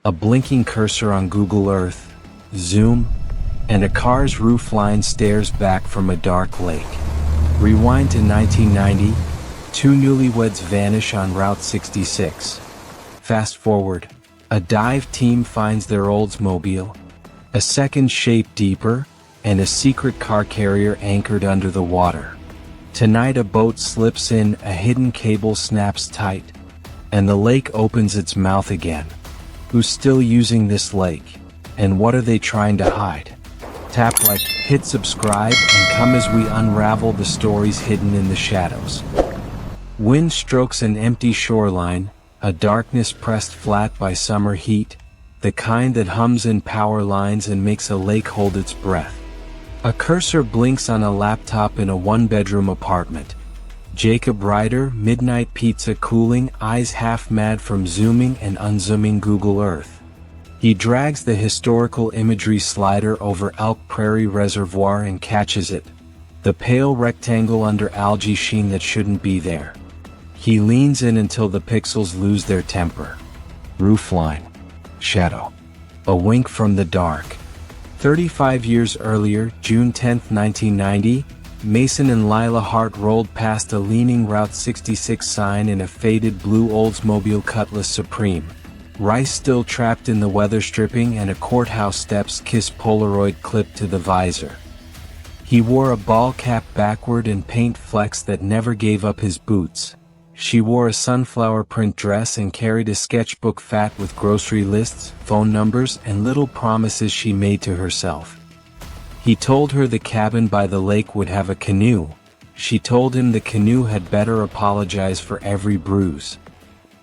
a blinking cursor on Google Earth, zoom, and a car's roofline stares back from a dark lake. Rewind to 1990, two newlyweds vanish on Route 66. Fast forward, a dive team finds their Oldsmobile, a second shape deeper, and a secret car carrier anchored under the water. Tonight a boat slips in, a hidden cable snaps tight, and the lake opens its mouth again. Who's still using this lake? And what are they trying to hide? Tap like, hit subscribe, and come as we unravel the stories hidden in the shadows. Wind strokes an empty shoreline, a darkness pressed flat by summer heat, the kind that hums in power lines and makes a lake hold its breath. A cursor blinks on a laptop in a one-bedroom apartment. Jacob Ryder, midnight pizza cooling, eyes half mad from zooming and unzooming Google Earth. He drags the historical imagery slider over Elk Prairie Reservoir and catches it, the pale rectangle under algae sheen that shouldn't be there. He leans in until the pixels lose their temper. Roofline. Shadow. A wink from the dark. 35 years earlier, June 10, 1990, Mason and Lila Hart rolled past a leaning Route 66 sign in a faded blue Oldsmobile Cutlass Supreme. Rice still trapped in the weather stripping and a courthouse steps kiss Polaroid clip to the visor. He wore a ball cap backward and paint flecks that never gave up his boots. She wore a sunflower print dress and carried a sketchbook fat with grocery lists, phone numbers, and little promises she made to herself. He told her the cabin by the lake would have a canoe. She told him the canoe had better apologize for every bruise.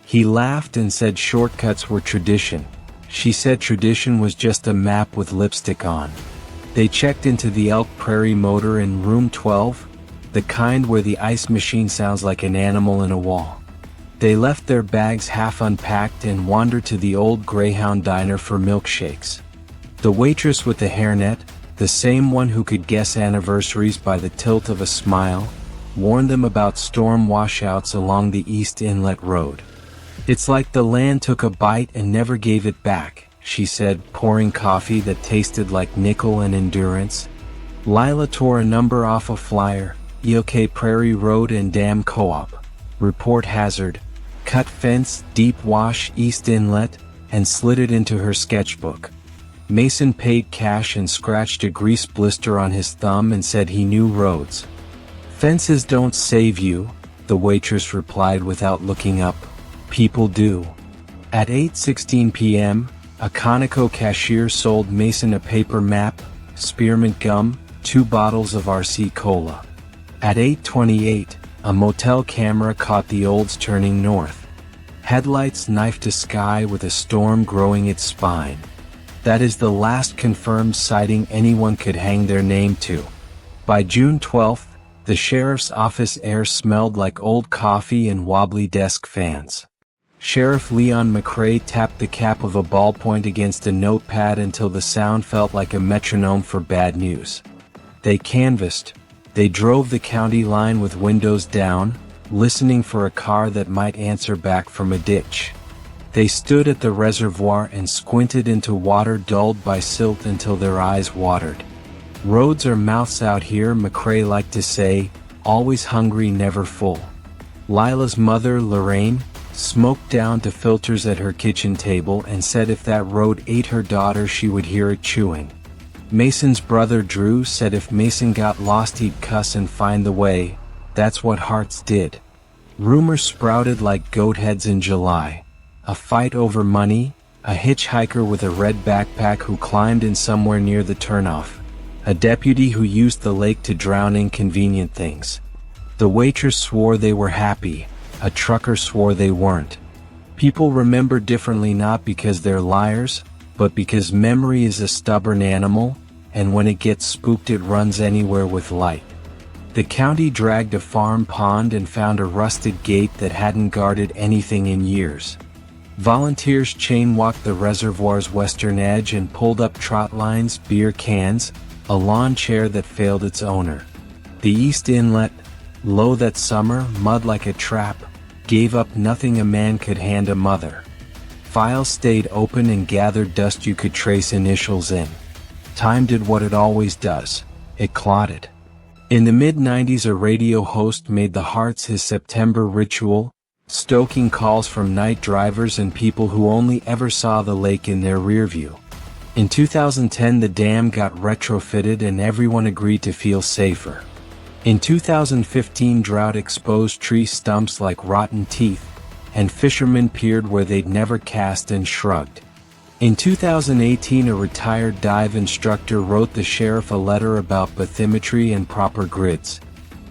He laughed and said shortcuts were tradition. She said tradition was just a map with lipstick on. They checked into the Elk Prairie Motor in room 12, the kind where the ice machine sounds like an animal in a wall. They left their bags half unpacked and wandered to the old Greyhound diner for milkshakes. The waitress with the hairnet, the same one who could guess anniversaries by the tilt of a smile, warned them about storm washouts along the East Inlet Road. "It's like the land took a bite and never gave it back," she said, pouring coffee that tasted like nickel and endurance. Lila tore a number off a flyer. Elk Prairie Road and Dam Co-op. Report hazard. Cut fence, deep wash, East Inlet, and slid it into her sketchbook. Mason paid cash and scratched a grease blister on his thumb and said he knew roads. "Fences don't save you," the waitress replied without looking up. "People do." At 8:16 p.m., a Conoco cashier sold Mason a paper map, spearmint gum, 2 bottles of RC Cola. At 8:28, a motel camera caught the Olds turning north. Headlights knifed a sky with a storm growing its spine. That is the last confirmed sighting anyone could hang their name to. By June 12th, the sheriff's office air smelled like old coffee and wobbly desk fans. Sheriff Leon McRae tapped the cap of a ballpoint against a notepad until the sound felt like a metronome for bad news. They canvassed. They drove the county line with windows down, listening for a car that might answer back from a ditch. They stood at the reservoir and squinted into water dulled by silt until their eyes watered. "Roads are mouths out here," McRae liked to say, "always hungry, never full." Lila's mother, Lorraine, smoked down to filters at her kitchen table and said if that road ate her daughter she would hear it chewing. Mason's brother Drew said if Mason got lost he'd cuss and find the way. That's what Harts did. Rumors sprouted like goat heads in July. A fight over money, a hitchhiker with a red backpack who climbed in somewhere near the turnoff, a deputy who used the lake to drown inconvenient things. The waitress swore they were happy, a trucker swore they weren't. People remember differently not because they're liars, but because memory is a stubborn animal, and when it gets spooked it runs anywhere with light. The county dragged a farm pond and found a rusted gate that hadn't guarded anything in years. Volunteers chain-walked the reservoir's western edge and pulled up trot lines, beer cans, a lawn chair that failed its owner. The East Inlet, low that summer, mud like a trap, gave up nothing a man could hand a mother. Files stayed open and gathered dust you could trace initials in. Time did what it always does. It clotted. In the mid-90s, a radio host made the Hearts his September ritual, stoking calls from night drivers and people who only ever saw the lake in their rearview. In 2010, the dam got retrofitted and everyone agreed to feel safer. In 2015, drought exposed tree stumps like rotten teeth, and fishermen peered where they'd never cast and shrugged. In 2018, a retired dive instructor wrote the sheriff a letter about bathymetry and proper grids.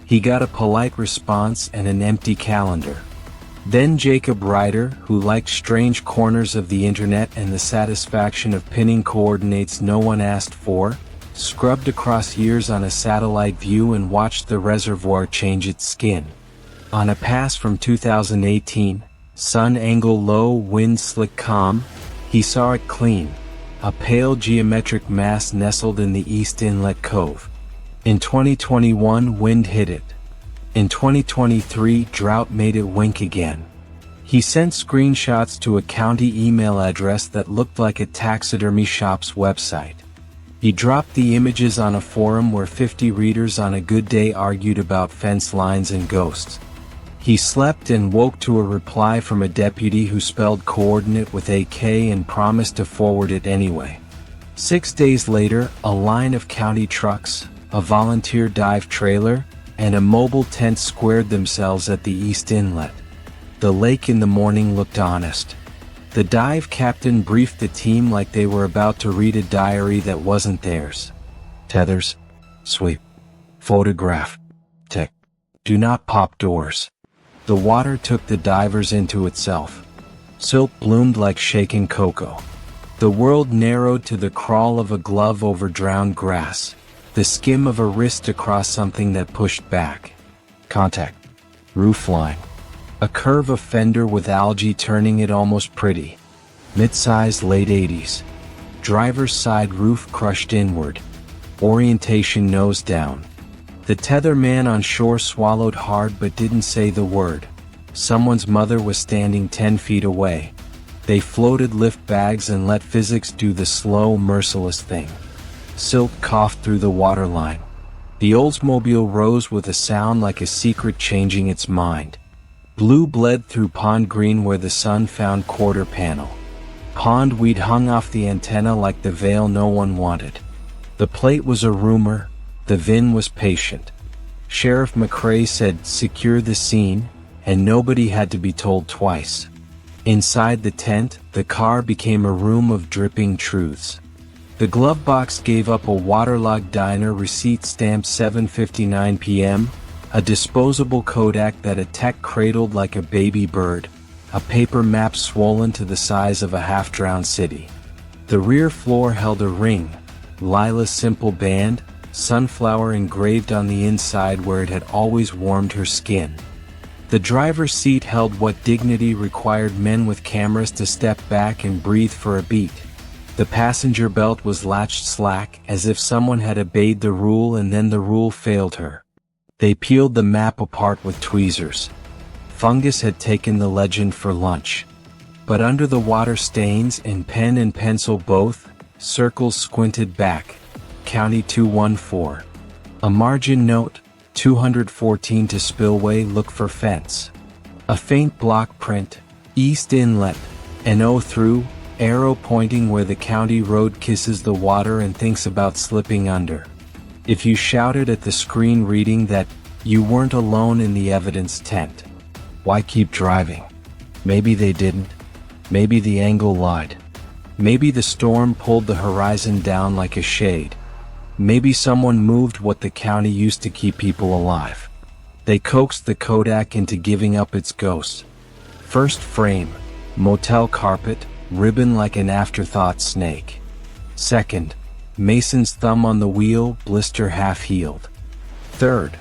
He got a polite response and an empty calendar. Then Jacob Ryder, who liked strange corners of the internet and the satisfaction of pinning coordinates no one asked for, scrubbed across years on a satellite view and watched the reservoir change its skin. On a pass from 2018, sun angle low, wind slick calm, he saw it clean, a pale geometric mass nestled in the East Inlet Cove. In 2021, wind hit it. In 2023, drought made it wink again. He sent screenshots to a county email address that looked like a taxidermy shop's website. He dropped the images on a forum where 50 readers on a good day argued about fence lines and ghosts. He slept and woke to a reply from a deputy who spelled coordinate with a K and promised to forward it anyway. 6 days later, a line of county trucks, a volunteer dive trailer, and a mobile tent squared themselves at the East Inlet. The lake in the morning looked honest. The dive captain briefed the team like they were about to read a diary that wasn't theirs. Tethers. Sweep. Photograph. Tick. Do not pop doors. The water took the divers into itself. Silt bloomed like shaken cocoa. The world narrowed to the crawl of a glove over drowned grass. The skim of a wrist across something that pushed back. Contact. Roofline. A curve of fender with algae turning it almost pretty. Mid-size late 80s. Driver's side roof crushed inward. Orientation nose down. The tether man on shore swallowed hard but didn't say the word. Someone's mother was standing 10 feet away. They floated lift bags and let physics do the slow, merciless thing. Silt coughed through the waterline. The Oldsmobile rose with a sound like a secret changing its mind. Blue bled through pond green where the sun found quarter panel. Pond weed hung off the antenna like the veil no one wanted. The plate was a rumor, the VIN was patient. Sheriff McRae said, "Secure the scene," and nobody had to be told twice. Inside the tent, the car became a room of dripping truths. The glove box gave up a waterlogged diner receipt stamped 7:59 p.m., a disposable Kodak that a tech cradled like a baby bird, a paper map swollen to the size of a half-drowned city. The rear floor held a ring, Lila's simple band, sunflower engraved on the inside where it had always warmed her skin. The driver's seat held what dignity required men with cameras to step back and breathe for a beat. The passenger belt was latched slack, as if someone had obeyed the rule and then the rule failed her. They peeled the map apart with tweezers. Fungus had taken the legend for lunch. But under the water stains, in pen and pencil both, circles squinted back. County 214. A margin note, 214 to spillway, look for fence. A faint block print, East Inlet, an O through, arrow pointing where the county road kisses the water and thinks about slipping under. If you shouted at the screen reading that, you weren't alone in the evidence tent. Why keep driving? Maybe they didn't. Maybe the angle lied. Maybe the storm pulled the horizon down like a shade. Maybe someone moved what the county used to keep people alive. They coaxed the Kodak into giving up its ghost. First frame, motel carpet, ribbon like an afterthought snake. Second, Mason's thumb on the wheel, blister half healed. Third,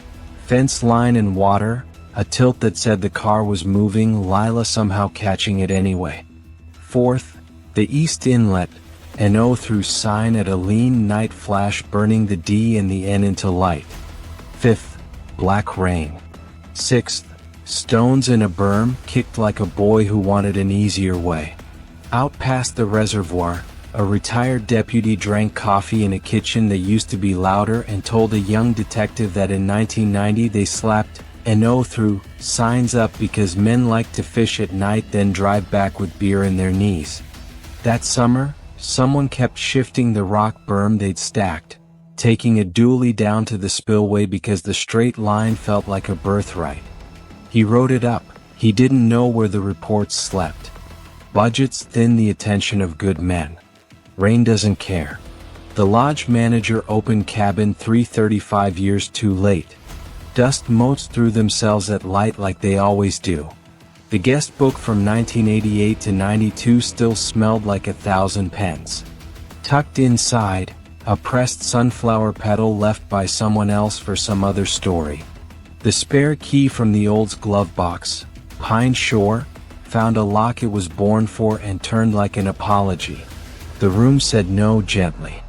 fence line and water, a tilt that said the car was moving, Lila somehow catching it anyway. Fourth, the East Inlet, an O through sign at a lean night flash burning the D and the N into light. Fifth, black rain. Sixth, stones in a berm, kicked like a boy who wanted an easier way. Out past the reservoir, a retired deputy drank coffee in a kitchen that used to be louder and told a young detective that in 1990 they slapped "No" through signs up because men like to fish at night then drive back with beer in their knees. That summer, someone kept shifting the rock berm they'd stacked, taking a dually down to the spillway because the straight line felt like a birthright. He wrote it up. He didn't know where the reports slept. Budgets thin the attention of good men. Rain doesn't care. The lodge manager opened cabin 335 years too late. Dust motes threw themselves at light like they always do. The guest book from 1988 to 92 still smelled like 1,000 pens. Tucked inside, a pressed sunflower petal left by someone else for some other story. The spare key from the Olds glove box, Pine Shore, found a lock it was born for and turned like an apology. The room said no gently.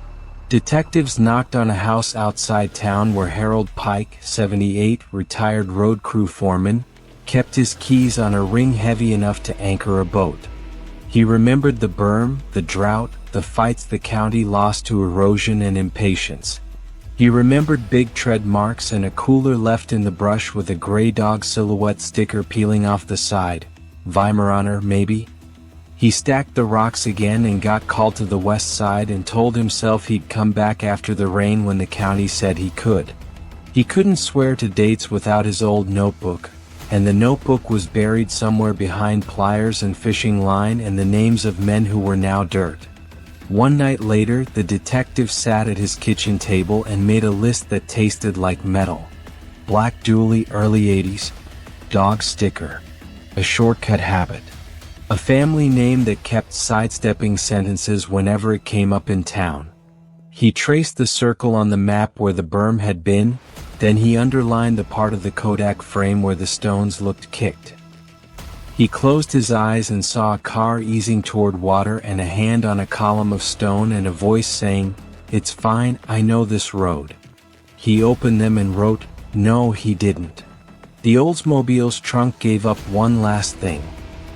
Detectives knocked on a house outside town where Harold Pike, 78, retired road crew foreman, kept his keys on a ring heavy enough to anchor a boat. He remembered the berm, the drought, the fights the county lost to erosion and impatience. He remembered big tread marks and a cooler left in the brush with a gray dog silhouette sticker peeling off the side. Weimaraner, maybe? He stacked the rocks again and got called to the west side and told himself he'd come back after the rain when the county said he could. He couldn't swear to dates without his old notebook, and the notebook was buried somewhere behind pliers and fishing line and the names of men who were now dirt. One night later, the detective sat at his kitchen table and made a list that tasted like metal. Black dually early 80s, dog sticker, a shortcut habit. A family name that kept sidestepping sentences whenever it came up in town. He traced the circle on the map where the berm had been, then he underlined the part of the Kodak frame where the stones looked kicked. He closed his eyes and saw a car easing toward water and a hand on a column of stone and a voice saying, "It's fine, I know this road." He opened them and wrote, "No, he didn't." The Oldsmobile's trunk gave up one last thing.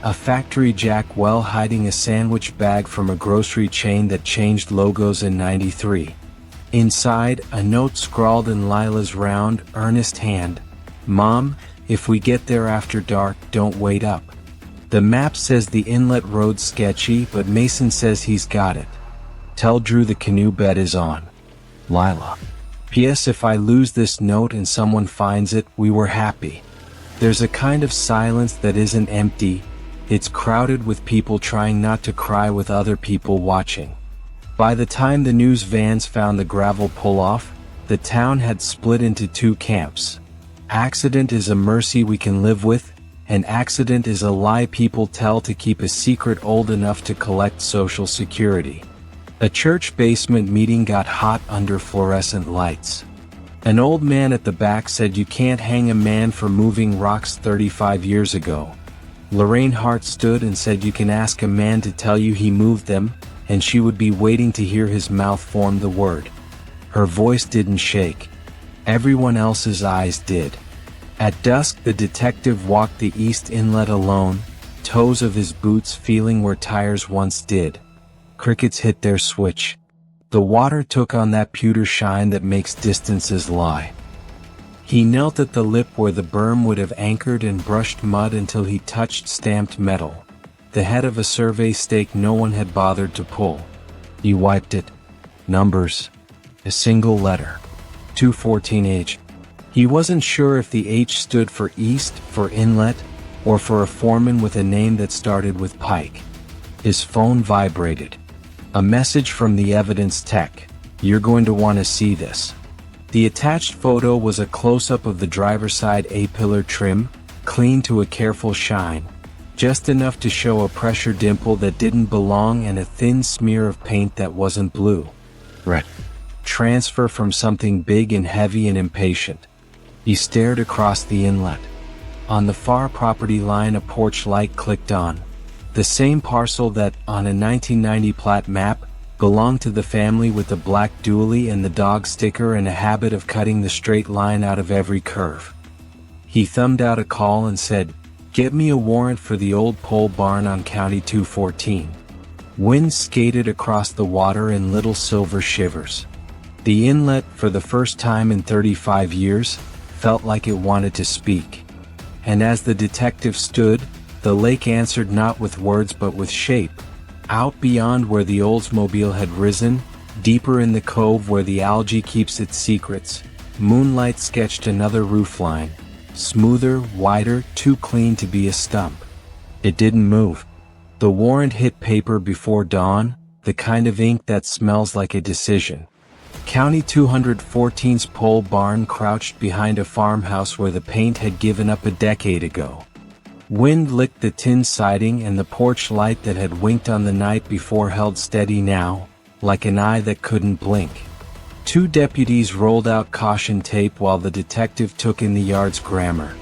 A factory jack well hiding a sandwich bag from a grocery chain that changed logos in '93. Inside, a note scrawled in Lila's round, earnest hand. "Mom, if we get there after dark, don't wait up." The map says the inlet road's sketchy, but Mason says he's got it. Tell Drew the canoe bed is on. Lila. P.S. If I lose this note and someone finds it, we were happy. There's a kind of silence that isn't empty. It's crowded with people trying not to cry with other people watching. By the time the news vans found the gravel pull-off, the town had split into two camps. Accident is a mercy we can live with, and accident is a lie people tell to keep a secret old enough to collect Social Security. A church basement meeting got hot under fluorescent lights. An old man at the back said you can't hang a man for moving rocks 35 years ago. Lorraine Hart stood and said you can ask a man to tell you he moved them, and she would be waiting to hear his mouth form the word. Her voice didn't shake. Everyone else's eyes did. At dusk the detective walked the east inlet alone, toes of his boots feeling where tires once did. Crickets hit their switch. The water took on that pewter shine that makes distances lie. He knelt at the lip where the berm would have anchored and brushed mud until he touched stamped metal. The head of a survey stake no one had bothered to pull. He wiped it. Numbers. A single letter. 214H. He wasn't sure if the H stood for east, for inlet, or for a foreman with a name that started with Pike. His phone vibrated. A message from the evidence tech. You're going to want to see this. The attached photo was a close-up of the driver's side A-pillar trim, clean to a careful shine. Just enough to show a pressure dimple that didn't belong and a thin smear of paint that wasn't blue. Red. Transfer from something big and heavy and impatient. He stared across the inlet. On the far property line a porch light clicked on. The same parcel that, on a 1990 plat map, belonged to the family with the black dually and the dog sticker and a habit of cutting the straight line out of every curve. He thumbed out a call and said, "Get me a warrant for the old pole barn on County 214. Wind skated across the water in little silver shivers. The inlet, for the first time in 35 years, felt like it wanted to speak. And as the detective stood, the lake answered not with words but with shape. Out beyond where the Oldsmobile had risen, deeper in the cove where the algae keeps its secrets, moonlight sketched another roofline, smoother, wider, too clean to be a stump. It didn't move. The warrant hit paper before dawn, the kind of ink that smells like a decision. County 214's pole barn crouched behind a farmhouse where the paint had given up a decade ago. Wind licked the tin siding, and the porch light that had winked on the night before held steady now, like an eye that couldn't blink. Two deputies rolled out caution tape while the detective took in the yard's grammar.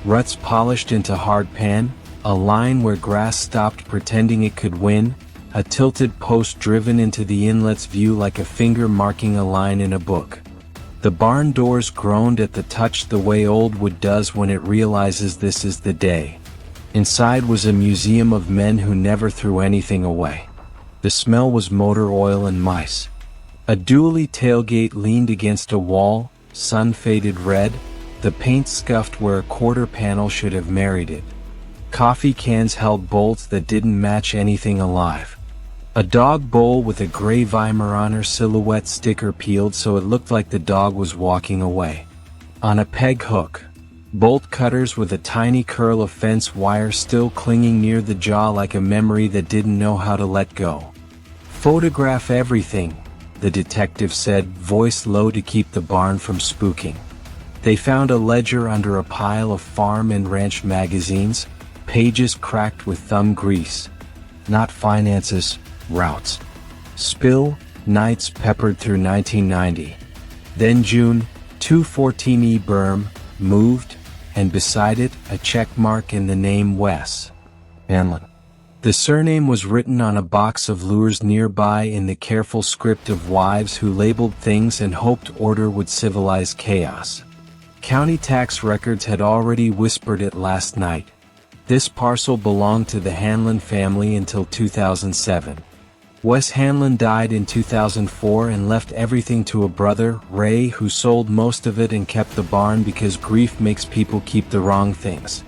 Ruts polished into hard pan, a line where grass stopped pretending it could win, a tilted post driven into the inlet's view like a finger marking a line in a book. The barn doors groaned at the touch the way old wood does when it realizes this is the day. Inside was a museum of men who never threw anything away. The smell was motor oil and mice. A dually tailgate leaned against a wall, sun-faded red, the paint scuffed where a quarter panel should have married it. Coffee cans held bolts that didn't match anything alive. A dog bowl with a gray Weimaraner silhouette sticker peeled so it looked like the dog was walking away. On a peg hook, bolt cutters with a tiny curl of fence wire still clinging near the jaw like a memory that didn't know how to let go. "Photograph everything," the detective said, voice low to keep the barn from spooking. They found a ledger under a pile of farm and ranch magazines, pages cracked with thumb grease. Not finances, routes. Spill, nights peppered through 1990. Then June, 214E berm, moved, and beside it, a check mark in the name Wes Hanlon. The surname was written on a box of lures nearby in the careful script of wives who labeled things and hoped order would civilize chaos. County tax records had already whispered it last night. This parcel belonged to the Hanlon family until 2007. Wes Hanlon died in 2004 and left everything to a brother, Ray, who sold most of it and kept the barn because grief makes people keep the wrong things.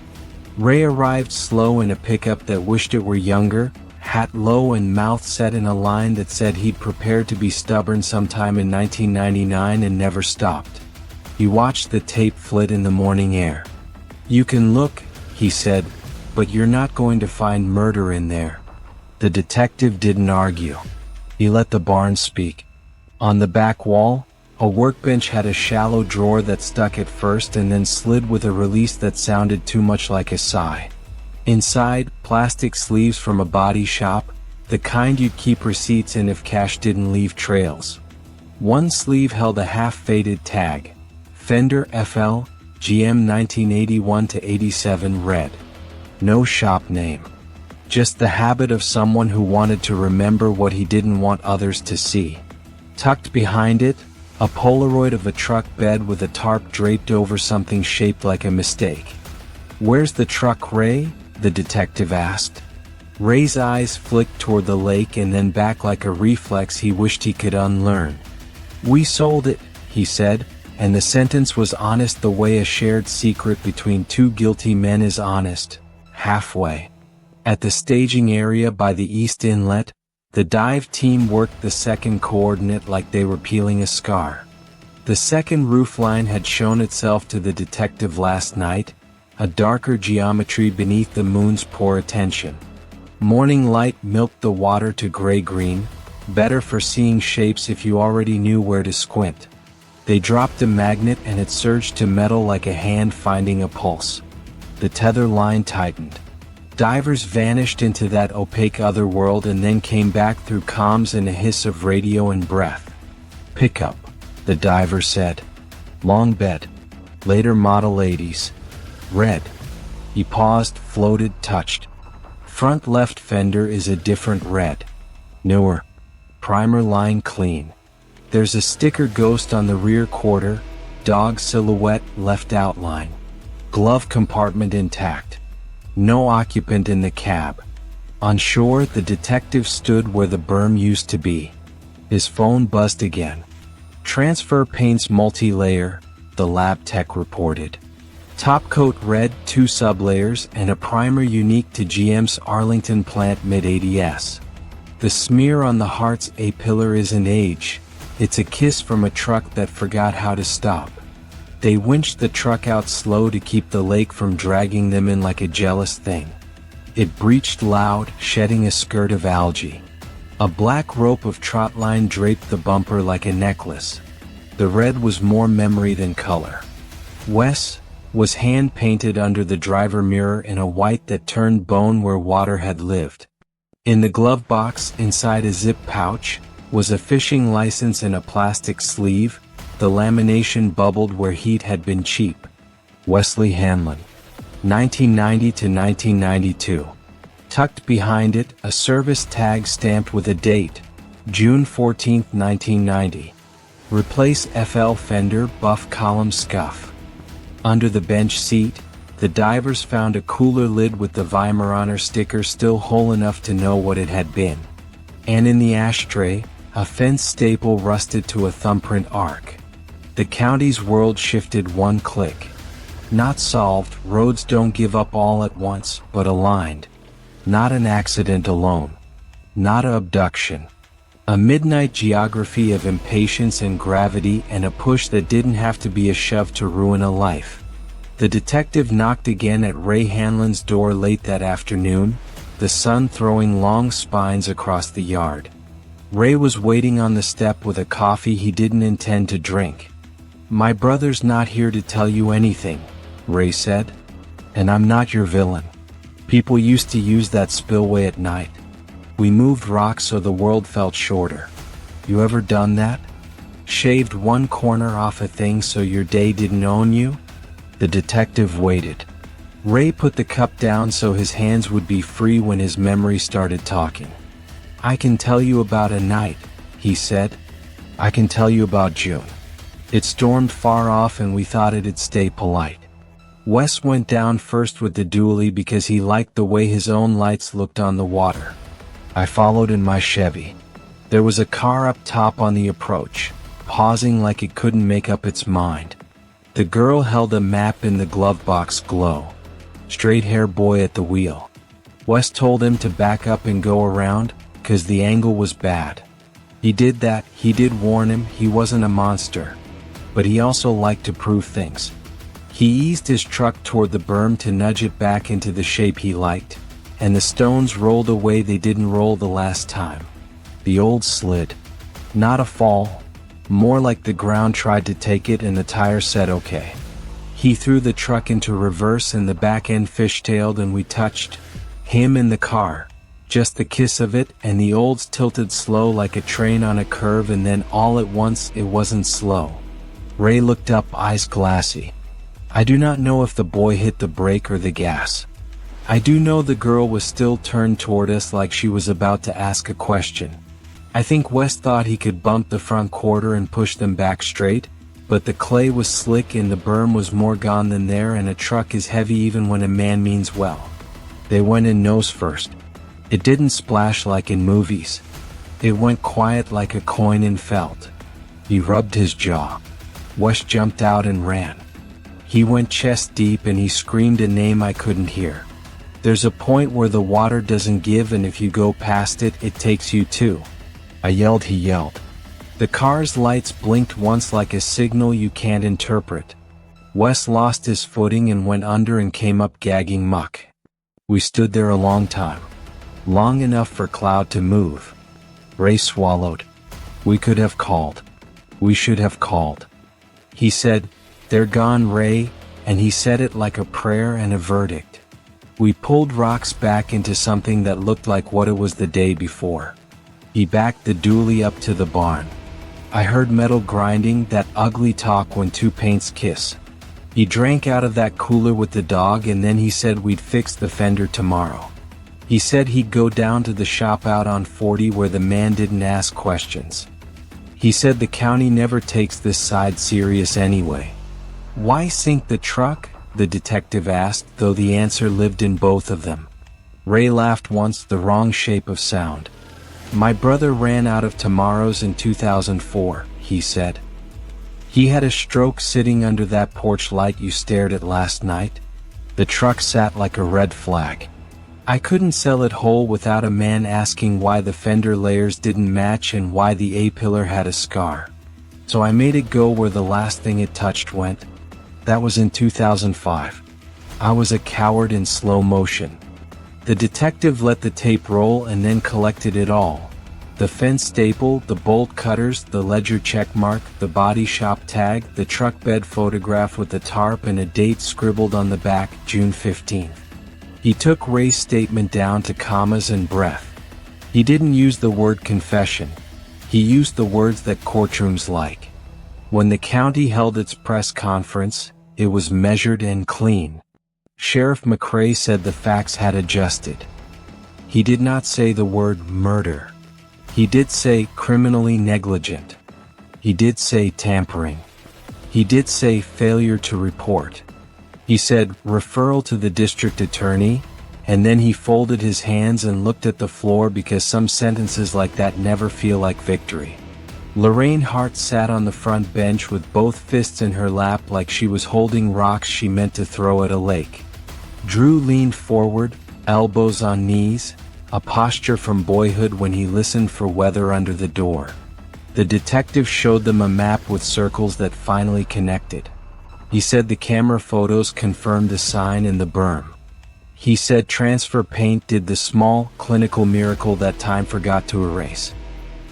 Ray arrived slow in a pickup that wished it were younger, hat low and mouth set in a line that said he'd prepared to be stubborn sometime in 1999 and never stopped. He watched the tape flit in the morning air. "You can look," he said, "but you're not going to find murder in there." The detective didn't argue. He let the barn speak. On the back wall, a workbench had a shallow drawer that stuck at first and then slid with a release that sounded too much like a sigh. Inside, plastic sleeves from a body shop, the kind you'd keep receipts in if cash didn't leave trails. One sleeve held a half-faded tag. Fender FL, GM 1981-87 red. No shop name. Just the habit of someone who wanted to remember what he didn't want others to see. Tucked behind it, a Polaroid of a truck bed with a tarp draped over something shaped like a mistake. "Where's the truck, Ray?" the detective asked. Ray's eyes flicked toward the lake and then back like a reflex he wished he could unlearn. "We sold it," he said, and the sentence was honest the way a shared secret between two guilty men is honest. Halfway. At the staging area by the east inlet, the dive team worked the second coordinate like they were peeling a scar. The second roofline had shown itself to the detective last night, a darker geometry beneath the moon's poor attention. Morning light milked the water to gray-green, better for seeing shapes if you already knew where to squint. They dropped a magnet and it surged to metal like a hand finding a pulse. The tether line tightened. Divers vanished into that opaque otherworld and then came back through comms and a hiss of radio and breath. "Pickup," the diver said. "Long bed. Later model 80s. Red." He paused, floated, touched. "Front left fender is a different red. Newer. Primer line clean. There's a sticker ghost on the rear quarter, dog silhouette left outline. Glove compartment intact. No occupant in the cab. On shore, the detective stood where the berm used to be. His phone buzzed again. Transfer paints multi-layer, the lab tech reported. Top coat red, 2 sublayers, and a primer unique to GM's Arlington plant mid-80s. The smear on the heart's A-pillar isn't age, it's a kiss from a truck that forgot how to stop. They winched the truck out slow to keep the lake from dragging them in like a jealous thing. It breached loud, shedding a skirt of algae. A black rope of trot line draped the bumper like a necklace. The red was more memory than color. Wes was hand-painted under the driver mirror in a white that turned bone where water had lived. In the glove box, inside a zip pouch, was a fishing license in a plastic sleeve. The lamination bubbled where heat had been cheap. Wesley Hanlon, 1990 to 1992. Tucked behind it, a service tag stamped with a date, June 14, 1990. Replace FL fender buff column scuff. Under the bench seat, the divers found a cooler lid with the Weimaraner sticker still whole enough to know what it had been. And in the ashtray, a fence staple rusted to a thumbprint arc. The county's world shifted one click. Not solved, roads don't give up all at once, but aligned. Not an accident alone. Not a abduction. A midnight geography of impatience and gravity, and a push that didn't have to be a shove to ruin a life. The detective knocked again at Ray Hanlon's door late that afternoon, the sun throwing long spines across the yard. Ray was waiting on the step with a coffee he didn't intend to drink. "My brother's not here to tell you anything," Ray said. "And I'm not your villain. People used to use that spillway at night. We moved rocks so the world felt shorter. You ever done that? Shaved one corner off a thing so your day didn't own you?" The detective waited. Ray put the cup down so his hands would be free when his memory started talking. "I can tell you about a night," he said. "I can tell you about June. It stormed far off and we thought it'd stay polite. Wes went down first with the dually because he liked the way his own lights looked on the water. I followed in my Chevy. There was a car up top on the approach, pausing like it couldn't make up its mind. The girl held a map in the glove box glow. Straight-hair boy at the wheel. Wes told him to back up and go around, 'cause the angle was bad. He did that, he did warn him he wasn't a monster. But he also liked to prove things. He eased his truck toward the berm to nudge it back into the shape he liked, and the stones rolled away they didn't roll the last time. The old slid. Not a fall. More like the ground tried to take it and the tire said okay. He threw the truck into reverse and the back end fishtailed and we touched. Him in the car. Just the kiss of it, and the Olds tilted slow like a train on a curve, and then all at once it wasn't slow. Ray looked up, eyes glassy. "I do not know if the boy hit the brake or the gas. I do know the girl was still turned toward us like she was about to ask a question. I think Wes thought he could bump the front quarter and push them back straight, but the clay was slick and the berm was more gone than there, and a truck is heavy even when a man means well. They went in nose first. It didn't splash like in movies. It went quiet like a coin in felt." He rubbed his jaw. Wes jumped out and ran. He went chest deep and he screamed a name I couldn't hear. There's a point where the water doesn't give, and if you go past it, it takes you too. I yelled, he yelled. The car's lights blinked once like a signal you can't interpret. Wes lost his footing and went under and came up gagging muck. We stood there a long time. Long enough for Cloud to move. Ray swallowed. We could have called. We should have called. He said, "They're gone, Ray," and he said it like a prayer and a verdict. We pulled rocks back into something that looked like what it was the day before. He backed the dually up to the barn. I heard metal grinding, that ugly talk when two paints kiss. He drank out of that cooler with the dog, and then he said we'd fix the fender tomorrow. He said he'd go down to the shop out on 40 where the man didn't ask questions. He said the county never takes this side serious anyway. "Why sink the truck?" the detective asked, though the answer lived in both of them. Ray laughed once, the wrong shape of sound. My brother ran out of tomorrows in 2004, he said. He had a stroke sitting under that porch light you stared at last night. The truck sat like a red flag. I couldn't sell it whole without a man asking why the fender layers didn't match and why the A-pillar had a scar. So I made it go where the last thing it touched went. That was in 2005. I was a coward in slow motion. The detective let the tape roll and then collected it all. The fence staple, the bolt cutters, the ledger checkmark, the body shop tag, the truck bed photograph with the tarp and a date scribbled on the back, June 15th. He took Ray's statement down to commas and breath. He didn't use the word confession. He used the words that courtrooms like. When the county held its press conference, it was measured and clean. Sheriff McRae said the facts had adjusted. He did not say the word murder. He did say criminally negligent. He did say tampering. He did say failure to report. He said referral to the district attorney, and then he folded his hands and looked at the floor because some sentences like that never feel like victory. Lorraine Hart sat on the front bench with both fists in her lap like she was holding rocks she meant to throw at a lake. Drew leaned forward, elbows on knees, a posture from boyhood when he listened for weather under the door. The detective showed them a map with circles that finally connected. He said the camera photos confirmed the sign in the berm. He said transfer paint did the small, clinical miracle that time forgot to erase.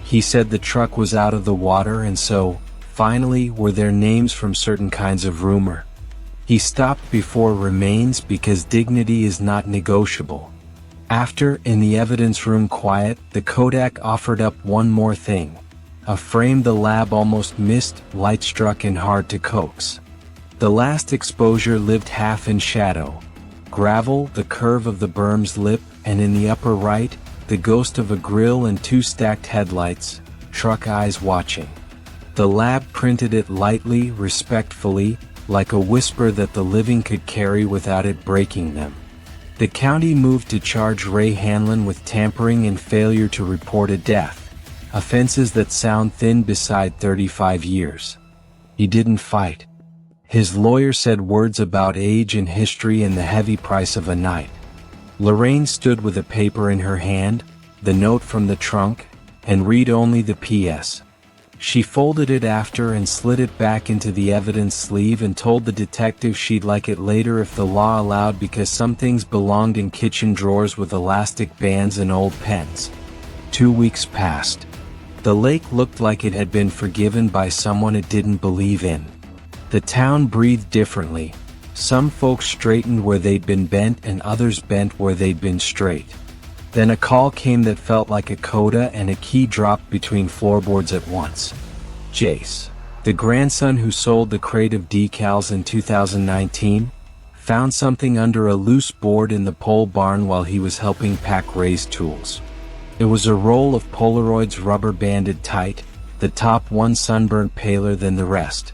He said the truck was out of the water and so, finally, were there names from certain kinds of rumor. He stopped before remains because dignity is not negotiable. After, in the evidence room quiet, the Kodak offered up one more thing. A frame the lab almost missed, light-struck and hard to coax. The last exposure lived half in shadow. Gravel, the curve of the berm's lip, and in the upper right, the ghost of a grill and two stacked headlights, truck eyes watching. The lab printed it lightly, respectfully, like a whisper that the living could carry without it breaking them. The county moved to charge Ray Hanlon with tampering and failure to report a death, offenses that sound thin beside 35 years. He didn't fight. His lawyer said words about age and history and the heavy price of a night. Lorraine stood with a paper in her hand, the note from the trunk, and read only the P.S. She folded it after and slid it back into the evidence sleeve and told the detective she'd like it later if the law allowed because some things belonged in kitchen drawers with elastic bands and old pens. 2 weeks passed. The lake looked like it had been forgiven by someone it didn't believe in. The town breathed differently. Some folks straightened where they'd been bent and others bent where they'd been straight. Then a call came that felt like a coda and a key dropped between floorboards at once. Jace, the grandson who sold the crate of decals in 2019, found something under a loose board in the pole barn while he was helping pack Ray's tools. It was a roll of Polaroids rubber banded tight, the top one sunburnt paler than the rest.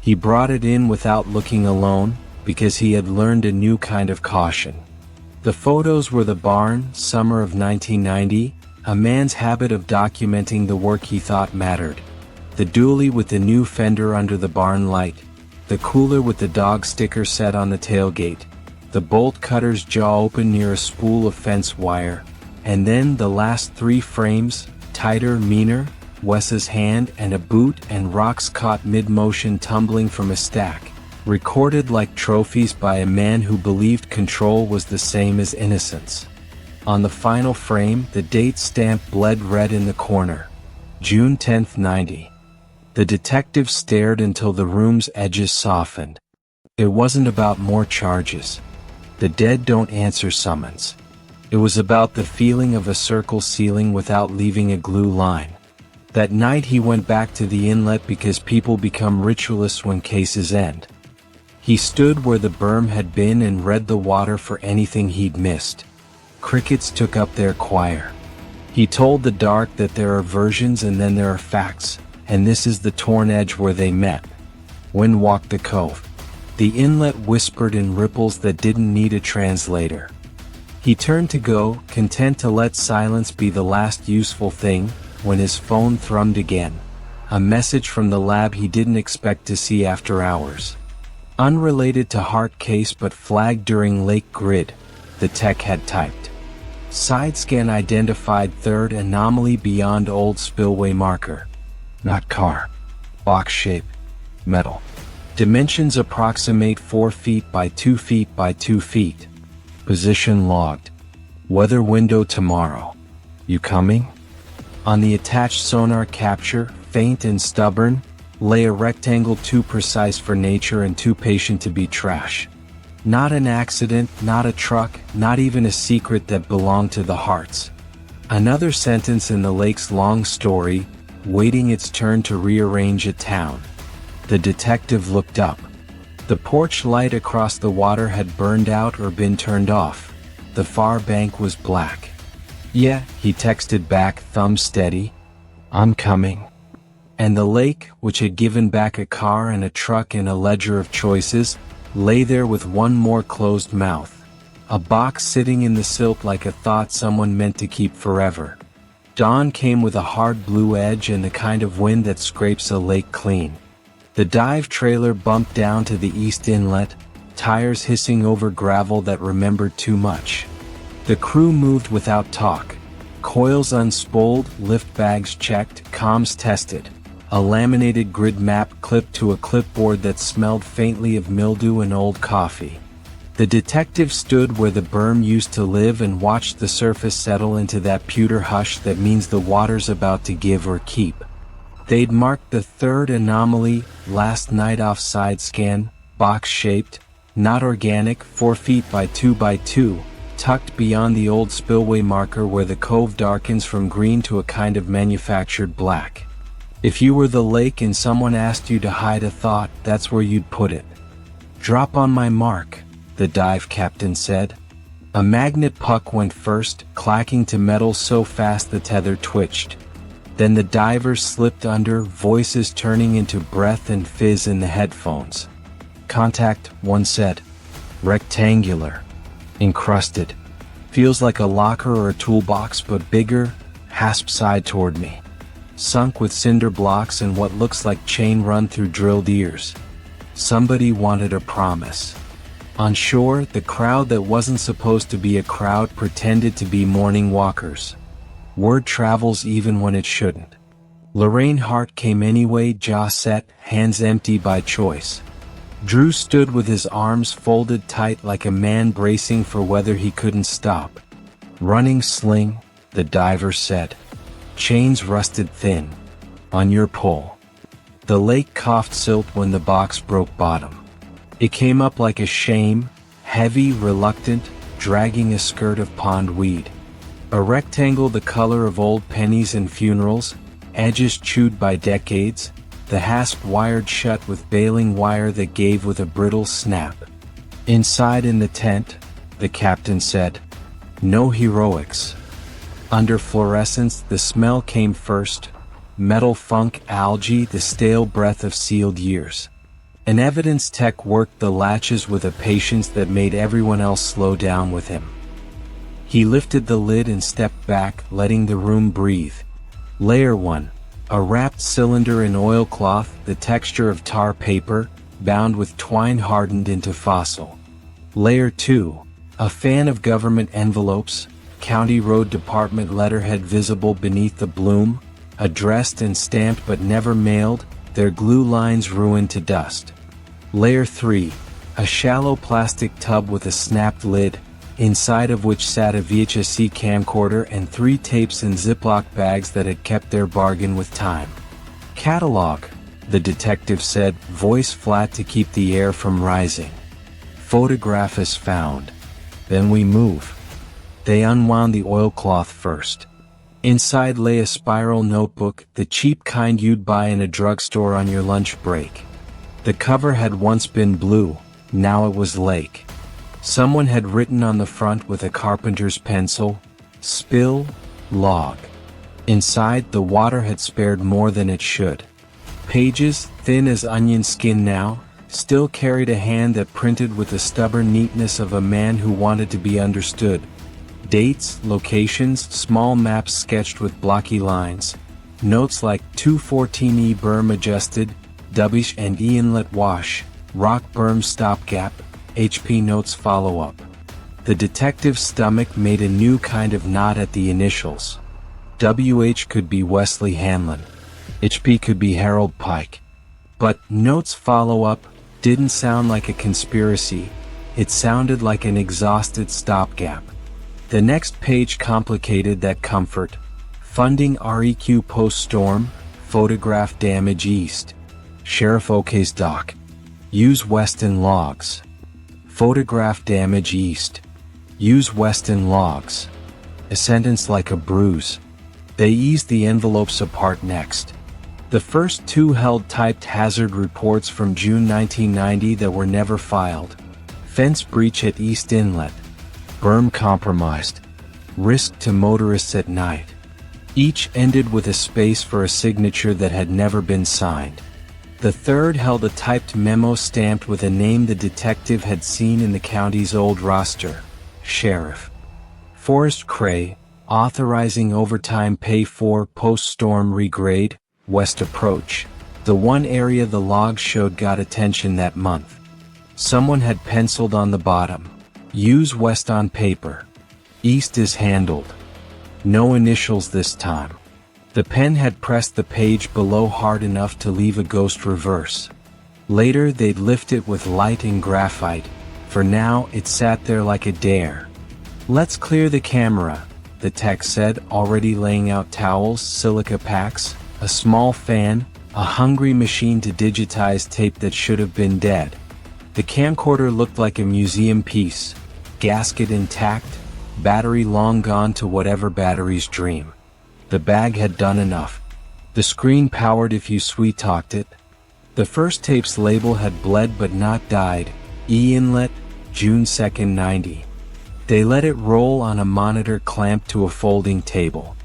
He brought it in without looking alone, because he had learned a new kind of caution. The photos were the barn, summer of 1990, a man's habit of documenting the work he thought mattered. The dually with the new fender under the barn light. The cooler with the dog sticker set on the tailgate. The bolt cutter's jaw open near a spool of fence wire. And then the last 3 frames, tighter, meaner, Wes's hand and a boot and rocks caught mid-motion tumbling from a stack. Recorded like trophies by a man who believed control was the same as innocence. On the final frame, the date stamp bled red in the corner. June 10, 90. The detective stared until the room's edges softened. It wasn't about more charges. The dead don't answer summons. It was about the feeling of a circle ceiling without leaving a glue line. That night he went back to the inlet because people become ritualists when cases end. He stood where the berm had been and read the water for anything he'd missed. Crickets took up their choir. He told the dark that there are versions and then there are facts, and this is the torn edge where they met. Wind walked the cove. The inlet whispered in ripples that didn't need a translator. He turned to go, content to let silence be the last useful thing, when his phone thrummed again. A message from the lab he didn't expect to see after hours. Unrelated to heart case but flagged during lake grid, the tech had typed. Side scan identified third anomaly beyond old spillway marker. Not car. Box shape. Metal. Dimensions approximate 4 feet by 2 feet by 2 feet. Position logged. Weather window tomorrow. You coming? On the attached sonar capture, faint and stubborn, lay a rectangle too precise for nature and too patient to be trash. Not an accident, not a truck, not even a secret that belonged to the hearts. Another sentence in the lake's long story, waiting its turn to rearrange a town. The detective looked up. The porch light across the water had burned out or been turned off. The far bank was black. Yeah, he texted back, thumb steady. I'm coming. And the lake, which had given back a car and a truck and a ledger of choices, lay there with one more closed mouth. A box sitting in the silt like a thought someone meant to keep forever. Dawn came with a hard blue edge and the kind of wind that scrapes a lake clean. The dive trailer bumped down to the east inlet, tires hissing over gravel that remembered too much. The crew moved without talk. Coils unspooled, lift bags checked, comms tested. A laminated grid map clipped to a clipboard that smelled faintly of mildew and old coffee. The detective stood where the berm used to live and watched the surface settle into that pewter hush that means the water's about to give or keep. They'd marked the third anomaly last night off side scan, box-shaped, not organic, 4 feet by 2 by 2, tucked beyond the old spillway marker where the cove darkens from green to a kind of manufactured black. If you were the lake and someone asked you to hide a thought, that's where you'd put it. Drop on my mark, the dive captain said. A magnet puck went first, clacking to metal so fast the tether twitched. Then the divers slipped under, voices turning into breath and fizz in the headphones. Contact, one said. Rectangular. Encrusted. Feels like a locker or a toolbox but bigger, hasp side toward me. Sunk with cinder blocks and what looks like chain run through drilled ears. Somebody wanted a promise. On shore, the crowd that wasn't supposed to be a crowd pretended to be morning walkers. Word travels even when it shouldn't. Lorraine Hart came anyway, jaw set, hands empty by choice. Drew stood with his arms folded tight like a man bracing for whether he couldn't stop. Running sling, the diver said. Chains rusted thin. On your pole. The lake coughed silt when the box broke bottom. It came up like a shame, heavy, reluctant, dragging a skirt of pond weed. A rectangle the color of old pennies and funerals, edges chewed by decades, the hasp wired shut with baling wire that gave with a brittle snap. Inside in the tent, the captain said, no heroics. Under fluorescence the smell came first, metal funk, algae, the stale breath of sealed years. An evidence tech worked the latches with a patience that made everyone else slow down with him. He lifted the lid and stepped back, letting the room breathe. Layer 1. A wrapped cylinder in oilcloth, the texture of tar paper, bound with twine hardened into fossil. Layer 2. A fan of government envelopes, county road department letterhead visible beneath the bloom, addressed and stamped but never mailed, their glue lines ruined to dust. Layer 3. A shallow plastic tub with a snapped lid, inside of which sat a VHS camcorder and 3 tapes in Ziploc bags that had kept their bargain with time. Catalog, the detective said, voice flat to keep the air from rising. Photograph is found. Then we move. They unwound the oilcloth first. Inside lay a spiral notebook, the cheap kind you'd buy in a drugstore on your lunch break. The cover had once been blue, now it was lake. Someone had written on the front with a carpenter's pencil, spill, log. Inside, the water had spared more than it should. Pages, thin as onion skin now, still carried a hand that printed with the stubborn neatness of a man who wanted to be understood. Dates, locations, small maps sketched with blocky lines. Notes like 214E berm adjusted, Dubish and E inlet wash, rock berm stopgap, HP notes follow-up. The detective's stomach made a new kind of knot at the initials. WH could be Wesley Hanlon. HP could be Harold Pike. But notes follow-up didn't sound like a conspiracy. It sounded like an exhausted stopgap. The next page complicated that comfort. Funding REQ post-storm, photograph damage east. Sheriff OK's dock. Use Weston logs. Photograph damage east. Use Weston logs. A sentence like a bruise. They eased the envelopes apart next. The first two held typed hazard reports from June 1990 that were never filed. Fence breach at East Inlet. Berm compromised. Risk to motorists at night. Each ended with a space for a signature that had never been signed. The third held a typed memo stamped with a name the detective had seen in the county's old roster. Sheriff Forrest Cray, authorizing overtime pay for post-storm regrade, West Approach. The one area the logs showed got attention that month. Someone had penciled on the bottom. Use West on paper. East is handled. No initials this time. The pen had pressed the page below hard enough to leave a ghost reverse. Later they'd lift it with light and graphite. For now it sat there like a dare. Let's clear the camera, the tech said, already laying out towels, silica packs, a small fan, a hungry machine to digitize tape that should have been dead. The camcorder looked like a museum piece, gasket intact, battery long gone to whatever batteries dream. The bag had done enough. The screen powered if you sweet-talked it. The first tape's label had bled but not died, E inlet, June 2nd 90. They let it roll on a monitor clamped to a folding table.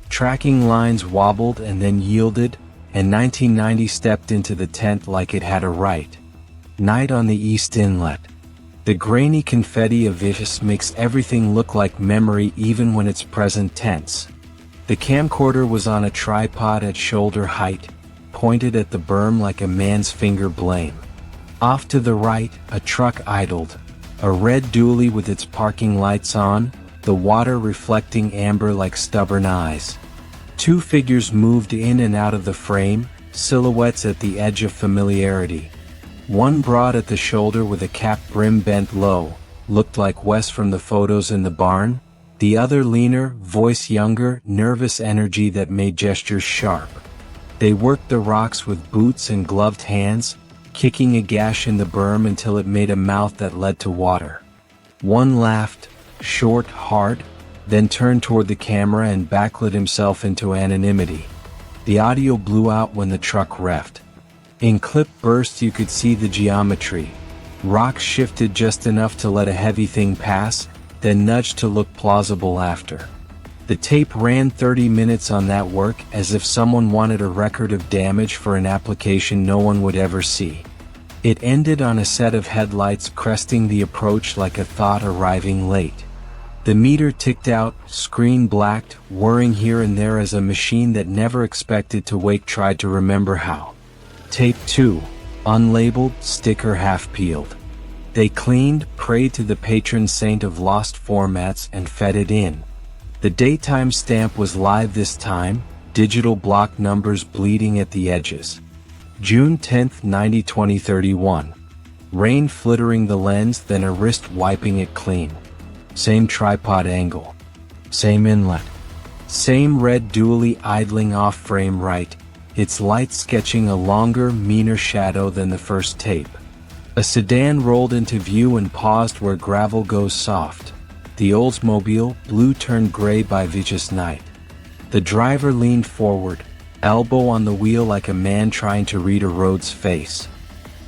Tracking lines wobbled and then yielded, and 1990 stepped into the tent like it had a right. Night on the East Inlet. The grainy confetti of Vicious makes everything look like memory even when it's present tense. The camcorder was on a tripod at shoulder height, pointed at the berm like a man's finger blame. Off to the right, a truck idled. A red dually with its parking lights on, the water reflecting amber like stubborn eyes. Two figures moved in and out of the frame, silhouettes at the edge of familiarity. One broad at the shoulder with a cap brim bent low, looked like Wes from the photos in the barn. The other leaner, voice younger, nervous energy that made gestures sharp. They worked the rocks with boots and gloved hands, kicking a gash in the berm until it made a mouth that led to water. One laughed, short, hard, then turned toward the camera and backlit himself into anonymity. The audio blew out when the truck reffed. In clip bursts you could see the geometry. Rocks shifted just enough to let a heavy thing pass, then nudged to look plausible after. The tape ran 30 minutes on that work as if someone wanted a record of damage for an application no one would ever see. It ended on a set of headlights cresting the approach like a thought arriving late. The meter ticked out, screen blacked, whirring here and there as a machine that never expected to wake tried to remember how. Tape 2, unlabeled, sticker half peeled. They cleaned, prayed to the patron saint of lost formats and fed it in. The daytime stamp was live this time, digital block numbers bleeding at the edges. June 10th 90 2031. Rain flittering the lens, then a wrist wiping it clean. Same tripod angle. Same inlet. Same red dually idling off frame right, its light sketching a longer, meaner shadow than the first tape. A sedan rolled into view and paused where gravel goes soft. The Oldsmobile, blue turned gray by vicious night. The driver leaned forward, elbow on the wheel like a man trying to read a road's face.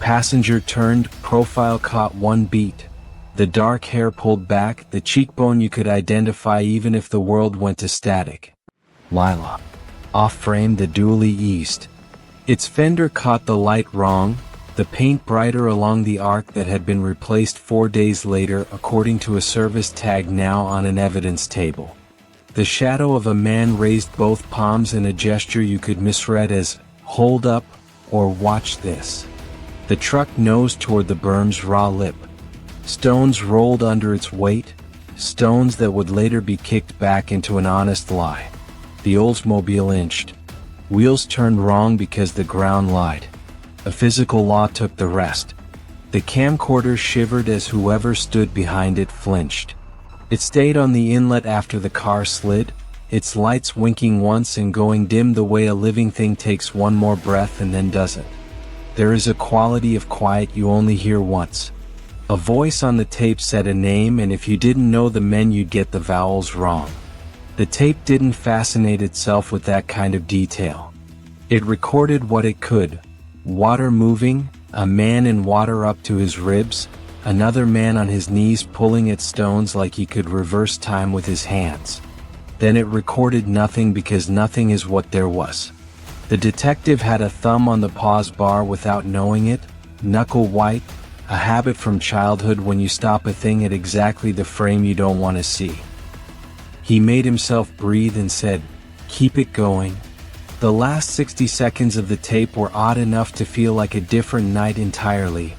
Passenger turned, profile caught one beat. The dark hair pulled back, the cheekbone you could identify even if the world went to static. Lila. Off frame the dually eased. Its fender caught the light wrong, the paint brighter along the arc that had been replaced 4 days later according to a service tag now on an evidence table. The shadow of a man raised both palms in a gesture you could misread as, "Hold up," or "Watch this." The truck nosed toward the berm's raw lip. Stones rolled under its weight, stones that would later be kicked back into an honest lie. The Oldsmobile inched. Wheels turned wrong because the ground lied. A physical law took the rest. The camcorder shivered as whoever stood behind it flinched. It stayed on the inlet after the car slid, its lights winking once and going dim the way a living thing takes one more breath and then doesn't. There is a quality of quiet you only hear once. A voice on the tape said a name, and if you didn't know the men you'd get the vowels wrong. The tape didn't fascinate itself with that kind of detail. It recorded what it could. Water moving, a man in water up to his ribs, another man on his knees pulling at stones like he could reverse time with his hands. Then it recorded nothing because nothing is what there was. The detective had a thumb on the pause bar without knowing it, knuckle white, a habit from childhood when you stop a thing at exactly the frame you don't want to see. He made himself breathe and said, "Keep it going." The last 60 seconds of the tape were odd enough to feel like a different night entirely.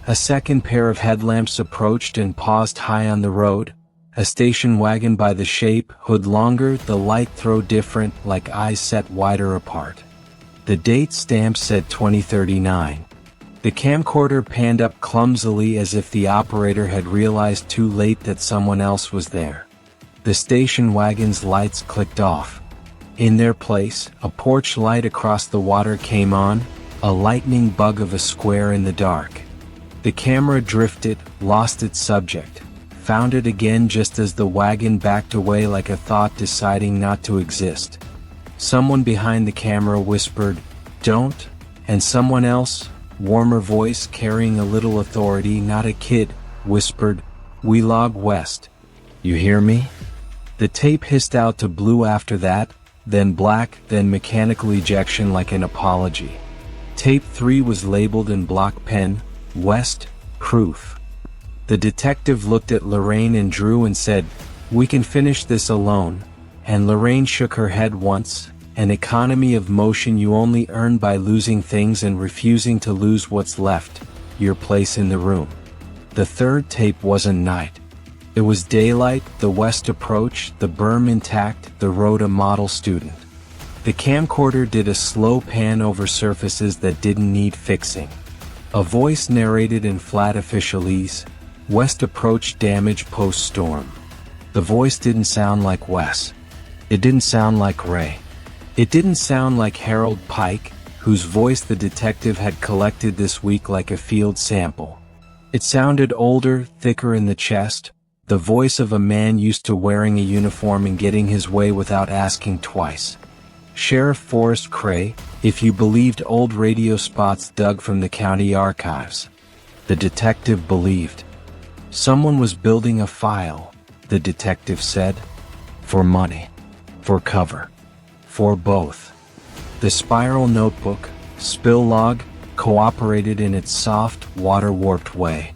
A second pair of headlamps approached and paused high on the road. A station wagon by the shape, hood longer, the light throw different, like eyes set wider apart. The date stamp said 2039. The camcorder panned up clumsily as if the operator had realized too late that someone else was there. The station wagon's lights clicked off. In their place, a porch light across the water came on, a lightning bug of a square in the dark. The camera drifted, lost its subject, found it again just as the wagon backed away like a thought deciding not to exist. Someone behind the camera whispered, "Don't," and someone else, warmer voice carrying a little authority, not a kid, whispered, "We log west. You hear me?" The tape hissed out to blue after that, then black, then mechanical ejection like an apology. Tape 3 was labeled in block pen, "West, proof." The detective looked at Lorraine and Drew and said, "We can finish this alone," and Lorraine shook her head once. An economy of motion you only earn by losing things and refusing to lose what's left, your place in the room. The third tape wasn't night. It was daylight, the west approach, the berm intact, the road a model student. The camcorder did a slow pan over surfaces that didn't need fixing. A voice narrated in flat officialese, "West approach damage post-storm." The voice didn't sound like Wes. It didn't sound like Ray. It didn't sound like Harold Pike, whose voice the detective had collected this week like a field sample. It sounded older, thicker in the chest, the voice of a man used to wearing a uniform and getting his way without asking twice. Sheriff Forrest Cray, if you believed old radio spots dug from the county archives. The detective believed. Someone was building a file, the detective said. For money. For cover. For both. The spiral notebook, spill log, cooperated in its soft, water-warped way.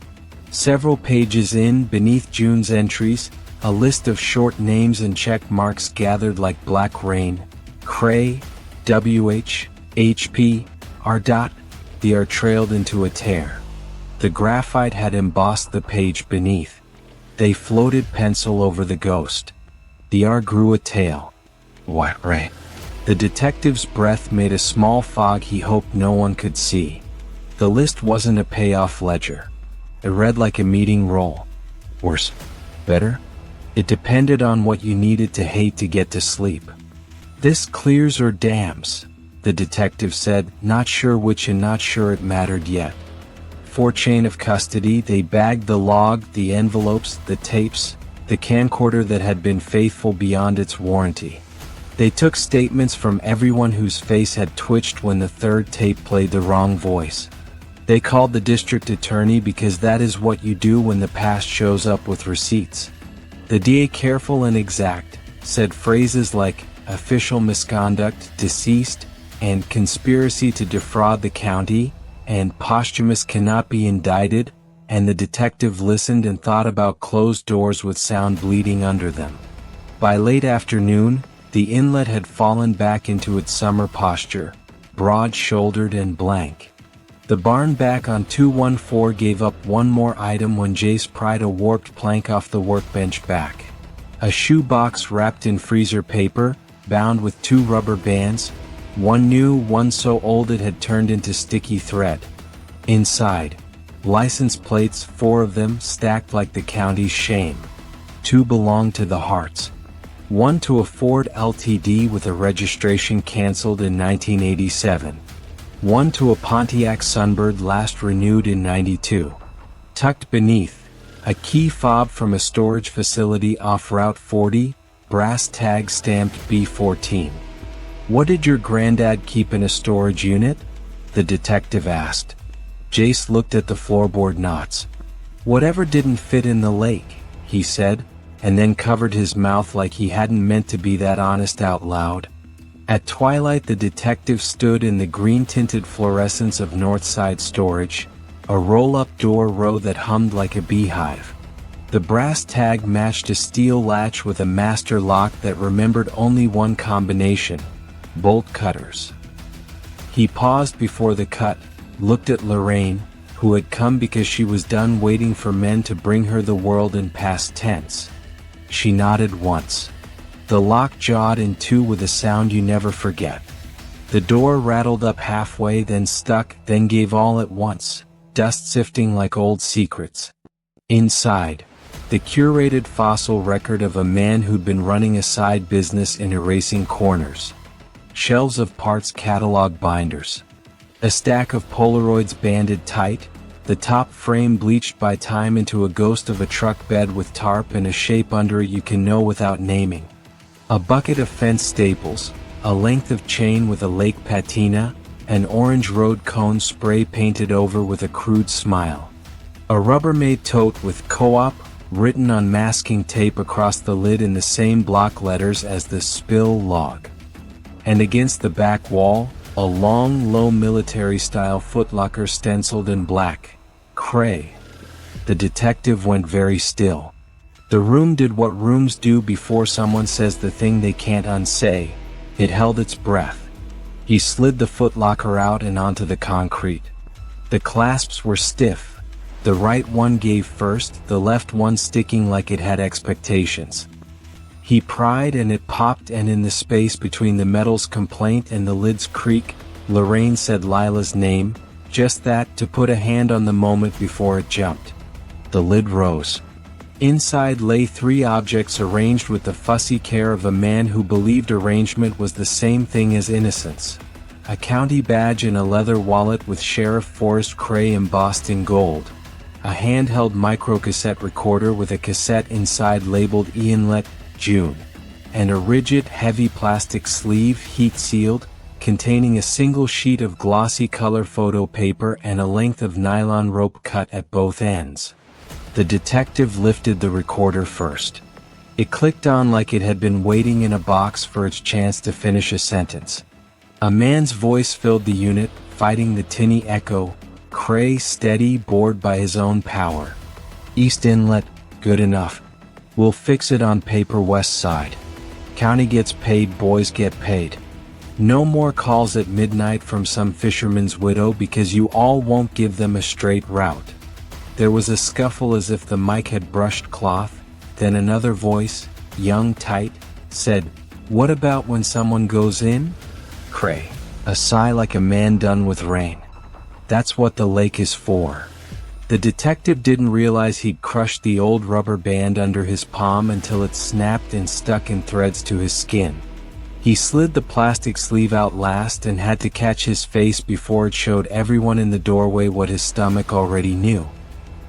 Several pages in, beneath June's entries, a list of short names and check marks gathered like black rain. Cray, WH, HP, R. The R trailed into a tear. The graphite had embossed the page beneath. They floated pencil over the ghost. The R grew a tail. What, Ray? The detective's breath made a small fog he hoped no one could see. The list wasn't a payoff ledger. It read like a meeting roll. Worse. Better? It depended on what you needed to hate to get to sleep. This clears or damns, the detective said, not sure which and not sure it mattered yet. For chain of custody, they bagged the log, the envelopes, the tapes, the camcorder that had been faithful beyond its warranty. They took statements from everyone whose face had twitched when the third tape played the wrong voice. They called the district attorney because that is what you do when the past shows up with receipts. The DA, careful and exact, said phrases like official misconduct, deceased, and conspiracy to defraud the county, and posthumous cannot be indicted, and the detective listened and thought about closed doors with sound bleeding under them. By late afternoon, the inlet had fallen back into its summer posture, broad-shouldered and blank. The barn back on 214 gave up one more item when Jace pried a warped plank off the workbench back. A shoebox wrapped in freezer paper, bound with 2 rubber bands, one new, one so old it had turned into sticky thread. Inside, license plates, 4 of them stacked like the county's shame. 2 belonged to the Harts. One to a Ford Ltd with a registration canceled in 1987. One to a Pontiac Sunbird last renewed in '92. Tucked beneath, a key fob from a storage facility off Route 40, brass tag stamped B14. "What did your granddad keep in a storage unit?" the detective asked. Jace looked at the floorboard knots. "Whatever didn't fit in the lake," he said, and then covered his mouth like he hadn't meant to be that honest out loud. At twilight, the detective stood in the green-tinted fluorescence of Northside Storage, a roll-up door row that hummed like a beehive. The brass tag matched a steel latch with a master lock that remembered only one combination: bolt cutters. He paused before the cut, looked at Lorraine, who had come because she was done waiting for men to bring her the world in past tense. She nodded once. The lock jawed in 2 with a sound you never forget. The door rattled up halfway, then stuck, then gave all at once, dust sifting like old secrets. Inside, the curated fossil record of a man who'd been running a side business in erasing corners. Shelves of parts catalog binders. A stack of Polaroids banded tight, the top frame bleached by time into a ghost of a truck bed with tarp and a shape under it you can know without naming. A bucket of fence staples, a length of chain with a lake patina, an orange road cone spray painted over with a crude smile. A Rubbermaid tote with Co-op written on masking tape across the lid in the same block letters as the spill log. And against the back wall, a long, low military-style footlocker stenciled in black. Cray. The detective went very still. The room did what rooms do before someone says the thing they can't unsay. It held its breath. He slid the footlocker out and onto the concrete. The clasps were stiff. The right one gave first, the left one sticking like it had expectations. He pried and it popped, and in the space between the metal's complaint and the lid's creak, Lorraine said Lila's name, just that, to put a hand on the moment before it jumped. The lid rose. Inside lay 3 objects arranged with the fussy care of a man who believed arrangement was the same thing as innocence. A county badge in a leather wallet with Sheriff Forrest Cray embossed in gold. A handheld microcassette recorder with a cassette inside labeled E-Inlet, June. And a rigid, heavy plastic sleeve, heat-sealed, containing a single sheet of glossy color photo paper and a length of nylon rope cut at both ends. The detective lifted the recorder first. It clicked on like it had been waiting in a box for its chance to finish a sentence. A man's voice filled the unit, fighting the tinny echo. Cray steady, bored by his own power. "East Inlet, good enough. We'll fix it on paper west side. County gets paid, boys get paid. No more calls at midnight from some fisherman's widow because you all won't give them a straight route." There was a scuffle as if the mic had brushed cloth, then another voice, young, tight, said, "What about when someone goes in?" Cray. A sigh like a man done with rain. "That's what the lake is for." The detective didn't realize he'd crushed the old rubber band under his palm until it snapped and stuck in threads to his skin. He slid the plastic sleeve out last and had to catch his face before it showed everyone in the doorway what his stomach already knew.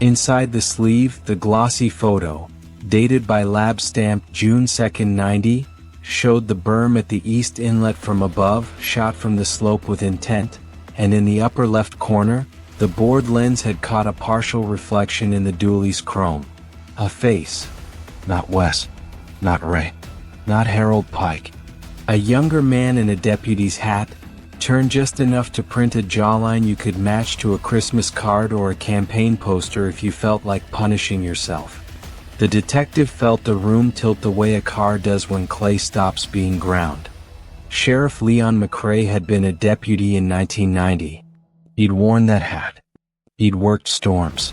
Inside the sleeve, the glossy photo, dated by lab stamp June 2nd, 90, showed the berm at the east inlet from above, shot from the slope with intent, and in the upper left corner, the board lens had caught a partial reflection in the dually's chrome. A face. Not Wes. Not Ray. Not Harold Pike. A younger man in a deputy's hat, Turned just enough to print a jawline you could match to a Christmas card or a campaign poster if you felt like punishing yourself. The detective felt the room tilt the way a car does when clay stops being ground. Sheriff Leon McRae had been a deputy in 1990. He'd worn that hat. He'd worked storms.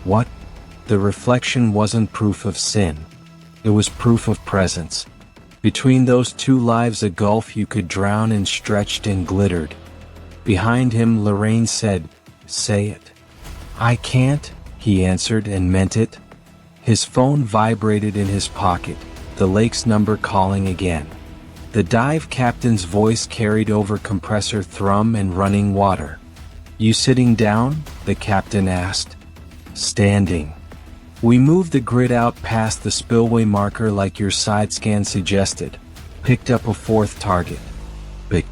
What? The reflection wasn't proof of sin. It was proof of presence. Between those two lives a gulf you could drown in stretched and glittered. Behind him Lorraine said, "Say it." "I can't," he answered and meant it. His phone vibrated in his pocket, the lake's number calling again. The dive captain's voice carried over compressor thrum and running water. "You sitting down?" the captain asked. "Standing." "We moved the grid out past the spillway marker like your side scan suggested. Picked up a fourth target. Big.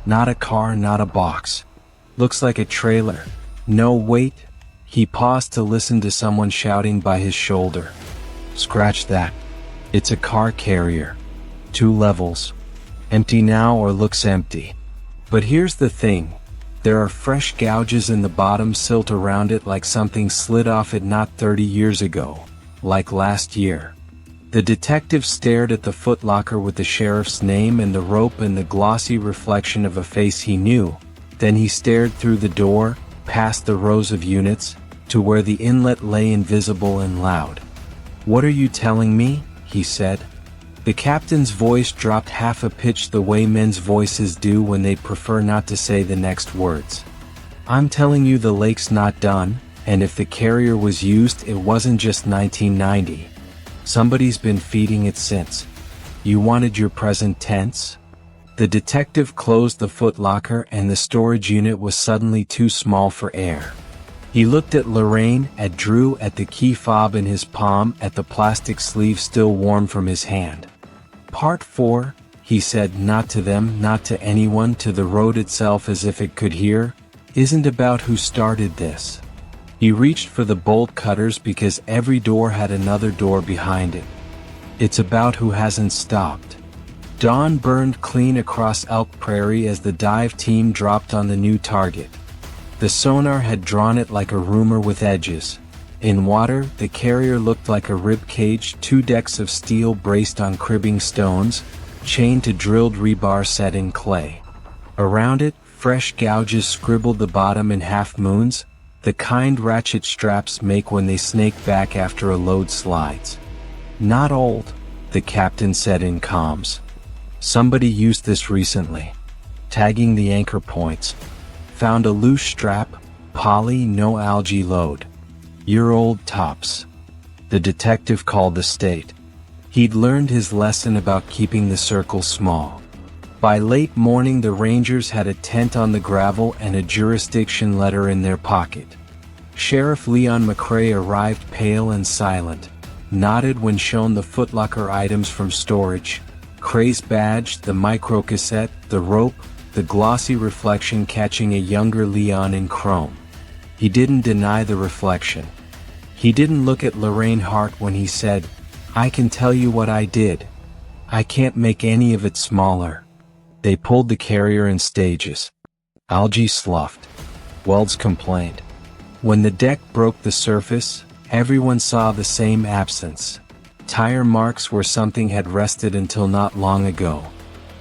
Not a car, not a box. Looks like a trailer. No, wait." He paused to listen to someone shouting by his shoulder. "Scratch that. It's a car carrier. 2 levels. Empty now or looks empty. But here's the thing. There are fresh gouges in the bottom silt around it like something slid off it not 30 years ago, like last year." The detective stared at the footlocker with the sheriff's name and the rope and the glossy reflection of a face he knew. Then he stared through the door, past the rows of units, to where the inlet lay invisible and loud. "What are you telling me?" he said. The captain's voice dropped half a pitch the way men's voices do when they prefer not to say the next words. "I'm telling you the lake's not done, and if the carrier was used it wasn't just 1990. Somebody's been feeding it since. You wanted your present tense?" The detective closed the footlocker and the storage unit was suddenly too small for air. He looked at Lorraine, at Drew, at the key fob in his palm, at the plastic sleeve still warm from his hand. "Part 4, he said, not to them, not to anyone, to the road itself as if it could hear, "isn't about who started this." He reached for the bolt cutters because every door had another door behind it. "It's about who hasn't stopped." Dawn burned clean across Elk Prairie as the dive team dropped on the new target. The sonar had drawn it like a rumor with edges. In water, the carrier looked like a rib cage, 2 decks of steel braced on cribbing stones, chained to drilled rebar set in clay. Around it, fresh gouges scribbled the bottom in half moons, the kind ratchet straps make when they snake back after a load slides. "Not old," the captain said in comms. "Somebody used this recently. Tagging the anchor points. Found a loose strap, poly, no algae load. Year-old tops." The detective called the state. He'd learned his lesson about keeping the circle small. By late morning the Rangers had a tent on the gravel and a jurisdiction letter in their pocket. Sheriff Leon McRae arrived pale and silent, nodded when shown the footlocker items from storage, Crae's badge, the microcassette, the rope, the glossy reflection catching a younger Leon in chrome. He didn't deny the reflection. He didn't look at Lorraine Hart when he said, "I can tell you what I did. I can't make any of it smaller." They pulled the carrier in stages. Algae sloughed. Welds complained. When the deck broke the surface, everyone saw the same absence. Tire marks where something had rested until not long ago.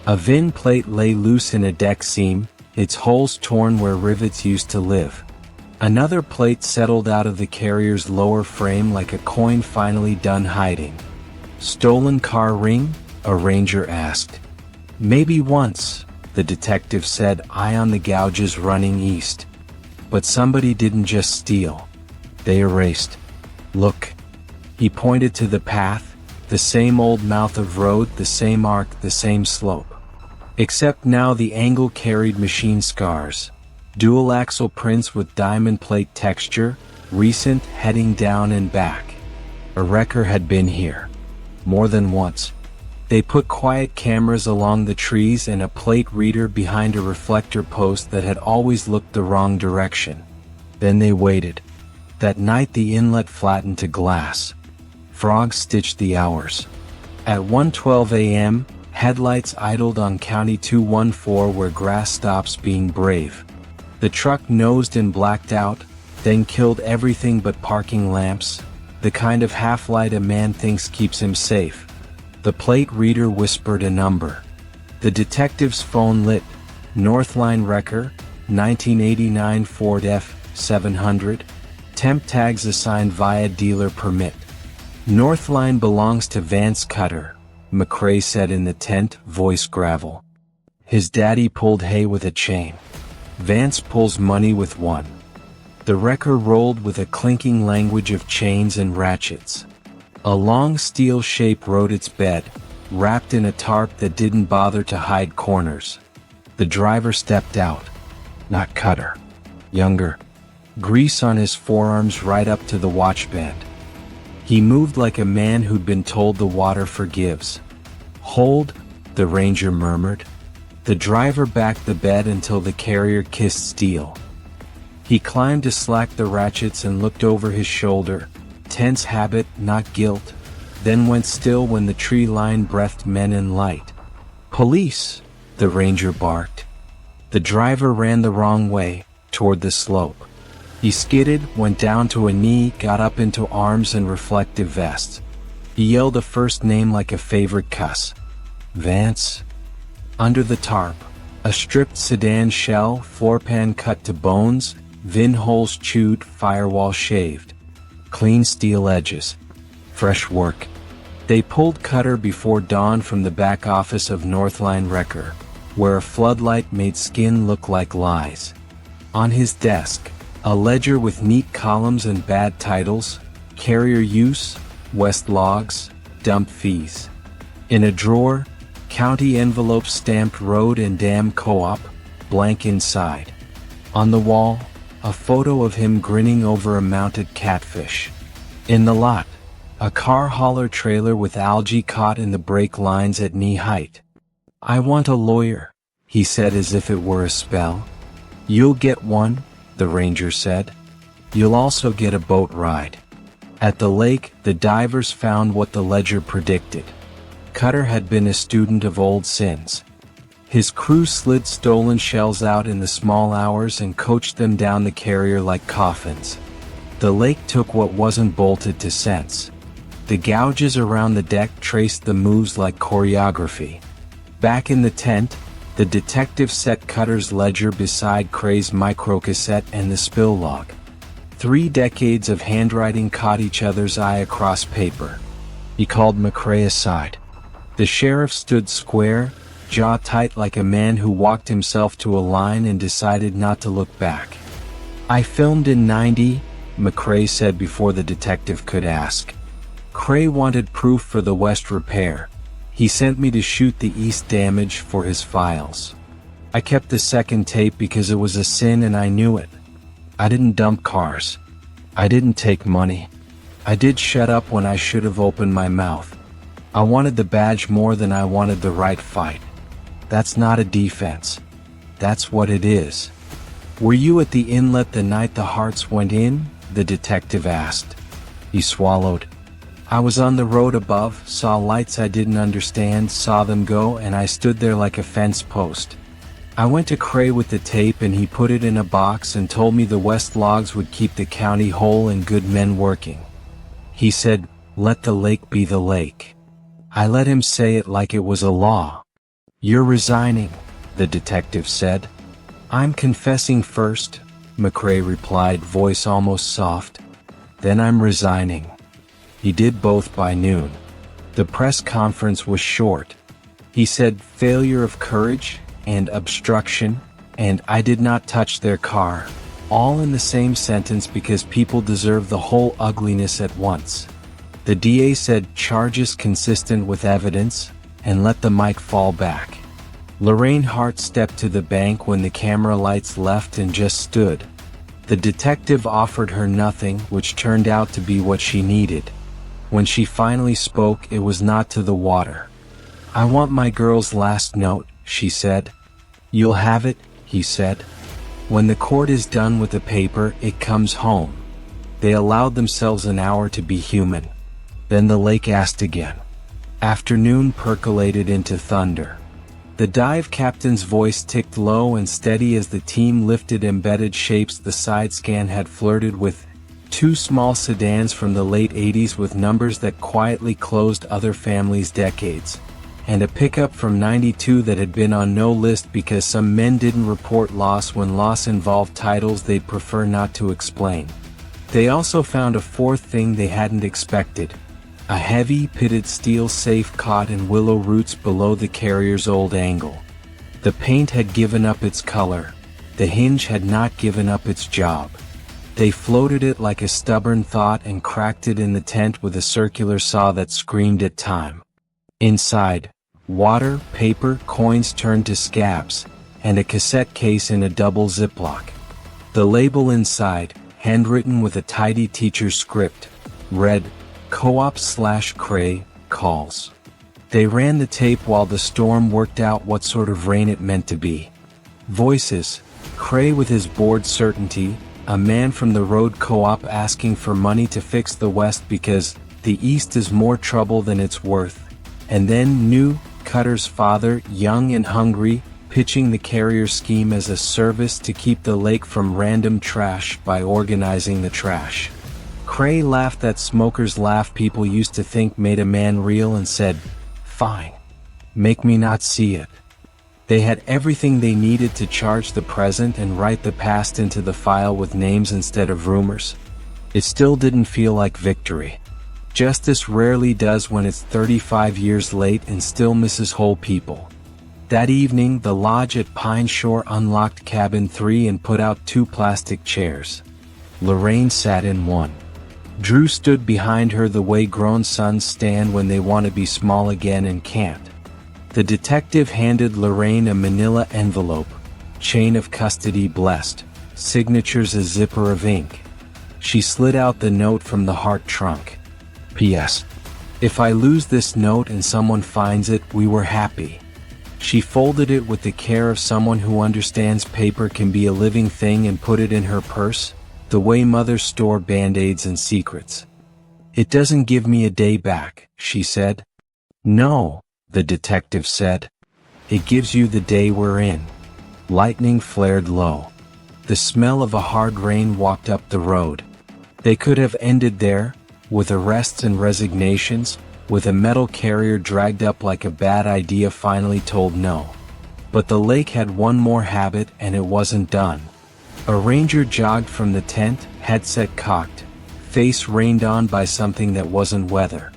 A VIN plate lay loose in a deck seam, its holes torn where rivets used to live. Another plate settled out of the carrier's lower frame like a coin finally done hiding. "Stolen car ring?" a ranger asked. "Maybe once," the detective said, eye on the gouges running east. "But somebody didn't just steal. They erased. Look." He pointed to the path, the same old mouth of road, the same arc, the same slope. Except now the angle carried machine scars. Dual axle prints with diamond plate texture, recent, heading down and back. A wrecker had been here. More than once. They put quiet cameras along the trees and a plate reader behind a reflector post that had always looked the wrong direction. Then they waited. That night the inlet flattened to glass. Frogs stitched the hours. At 1:12 a.m., Headlights idled on County 214 where grass stops being brave. The truck nosed and blacked out, then killed everything but parking lamps, the kind of half-light a man thinks keeps him safe. The plate reader whispered a number. The detective's phone lit. Northline Wrecker, 1989 Ford F700. Temp tags assigned via dealer permit. Northline belongs to Vance Cutter, McRae said in the tent, voice gravel. His daddy pulled hay with a chain. Vance pulls money with one. The wrecker rolled with a clinking language of chains and ratchets. A long steel shape rode its bed, wrapped in a tarp that didn't bother to hide corners. The driver stepped out. Not Cutter. Younger. Grease on his forearms right up to the watchband. He moved like a man who'd been told the water forgives. Hold, the ranger murmured. The driver backed the bed until the carrier kissed steel. He climbed to slack the ratchets and looked over his shoulder, tense habit, not guilt, then went still when the tree line breathed men in light. Police, the ranger barked. The driver ran the wrong way, toward the slope. He skidded, went down to a knee, got up into arms and reflective vests. He yelled a first name like a favorite cuss. Vance. Under the tarp, a stripped sedan shell, floorpan cut to bones, VIN holes chewed, firewall shaved. Clean steel edges. Fresh work. They pulled Cutter before dawn from the back office of Northline Wrecker, where a floodlight made skin look like lies. On his desk, a ledger with neat columns and bad titles, carrier use, West logs, dump fees. In a drawer, county envelopes stamped road and dam co-op, blank inside. On the wall, a photo of him grinning over a mounted catfish. In the lot, a car hauler trailer with algae caught in the brake lines at knee height. I want a lawyer, he said as if it were a spell. You'll get one, the ranger said. You'll also get a boat ride. At the lake, the divers found what the ledger predicted. Cutter had been a student of old sins. His crew slid stolen shells out in the small hours and coached them down the carrier like coffins. The lake took what wasn't bolted to sense. The gouges around the deck traced the moves like choreography. Back in the tent, the detective set Cutter's ledger beside Cray's microcassette and the spill log. 3 decades of handwriting caught each other's eye across paper. He called McRae aside. The sheriff stood square, jaw tight like a man who walked himself to a line and decided not to look back. I filmed in '90, McRae said before the detective could ask. Cray wanted proof for the West repair. He sent me to shoot the East damage for his files. I kept the second tape because it was a sin and I knew it. I didn't dump cars. I didn't take money. I did shut up when I should have opened my mouth. I wanted the badge more than I wanted the right fight. That's not a defense. That's what it is. Were you at the inlet the night the Hearts went in? The detective asked. He swallowed. I was on the road above, saw lights I didn't understand, saw them go, and I stood there like a fence post. I went to Cray with the tape and he put it in a box and told me the West logs would keep the county whole and good men working. He said, let the lake be the lake. I let him say it like it was a law. You're resigning, the detective said. I'm confessing first, McRae replied, voice almost soft. Then I'm resigning. He did both by noon. The press conference was short. He said failure of courage and obstruction, and I did not touch their car, all in the same sentence because people deserve the whole ugliness at once. The DA said charges consistent with evidence, and let the mic fall back. Lorraine Hart stepped to the bank when the camera lights left and just stood. The detective offered her nothing, which turned out to be what she needed. When she finally spoke, it was not to the water. I want my girl's last note, she said. You'll have it, he said. When the court is done with the paper, it comes home. They allowed themselves an hour to be human. Then the lake asked again. Afternoon percolated into thunder. The dive captain's voice ticked low and steady as the team lifted embedded shapes the side scan had flirted with. Two small sedans from the late 80s with numbers that quietly closed other families' decades. And a pickup from '92 that had been on no list because some men didn't report loss when loss involved titles they'd prefer not to explain. They also found a fourth thing they hadn't expected. A heavy, pitted steel safe caught in willow roots below the carrier's old angle. The paint had given up its color. The hinge had not given up its job. They floated it like a stubborn thought and cracked it in the tent with a circular saw that screamed at time. Inside, water, paper, coins turned to scabs, and a cassette case in a double Ziploc. The label inside, handwritten with a tidy teacher's script, read, Co-op/Cray, calls. They ran the tape while the storm worked out what sort of rain it meant to be. Voices, Cray with his bored certainty, a man from the road co-op asking for money to fix the West because the East is more trouble than it's worth. And then New, Cutter's father, young and hungry, pitching the carrier scheme as a service to keep the lake from random trash by organizing the trash. Cray laughed that smoker's laugh people used to think made a man real and said, "Fine. Make me not see it." They had everything they needed to charge the present and write the past into the file with names instead of rumors. It still didn't feel like victory. Justice rarely does when it's 35 years late and still misses whole people. That evening, the lodge at Pine Shore unlocked cabin 3 and put out 2 plastic chairs. Lorraine sat in one. Drew stood behind her the way grown sons stand when they want to be small again and can't. The detective handed Lorraine a manila envelope, chain of custody blessed, signatures a zipper of ink. She slid out the note from the heart trunk. P.S. If I lose this note and someone finds it, we were happy. She folded it with the care of someone who understands paper can be a living thing and put it in her purse, the way mothers store band-aids and secrets. It doesn't give me a day back, she said. No, the detective said. It gives you the day we're in. Lightning flared low. The smell of a hard rain walked up the road. They could have ended there, with arrests and resignations, with a metal carrier dragged up like a bad idea finally told no. But the lake had one more habit and it wasn't done. A ranger jogged from the tent, headset cocked, face rained on by something that wasn't weather.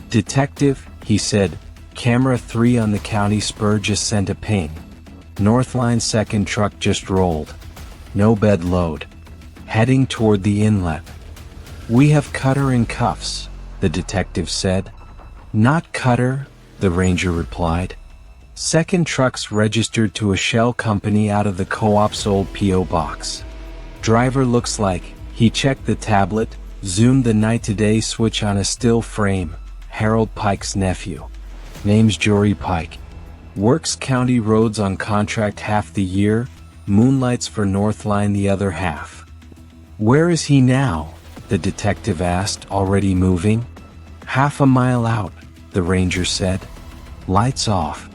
"Detective," he said, "Camera 3 on the county spur just sent a ping. Northline second truck just rolled. No bed load. Heading toward the inlet." "We have Cutter in cuffs," the detective said. "Not Cutter," the ranger replied. "Second truck's registered to a shell company out of the co-op's old P.O. box. Driver looks like," he checked the tablet, zoomed the night-to-day switch on a still frame, Harold Pike's nephew. "Name's Jory Pike. Works county roads on contract half the year, moonlights for Northline the other half." "Where is he now?" the detective asked, already moving. "Half a mile out," the ranger said. "Lights off.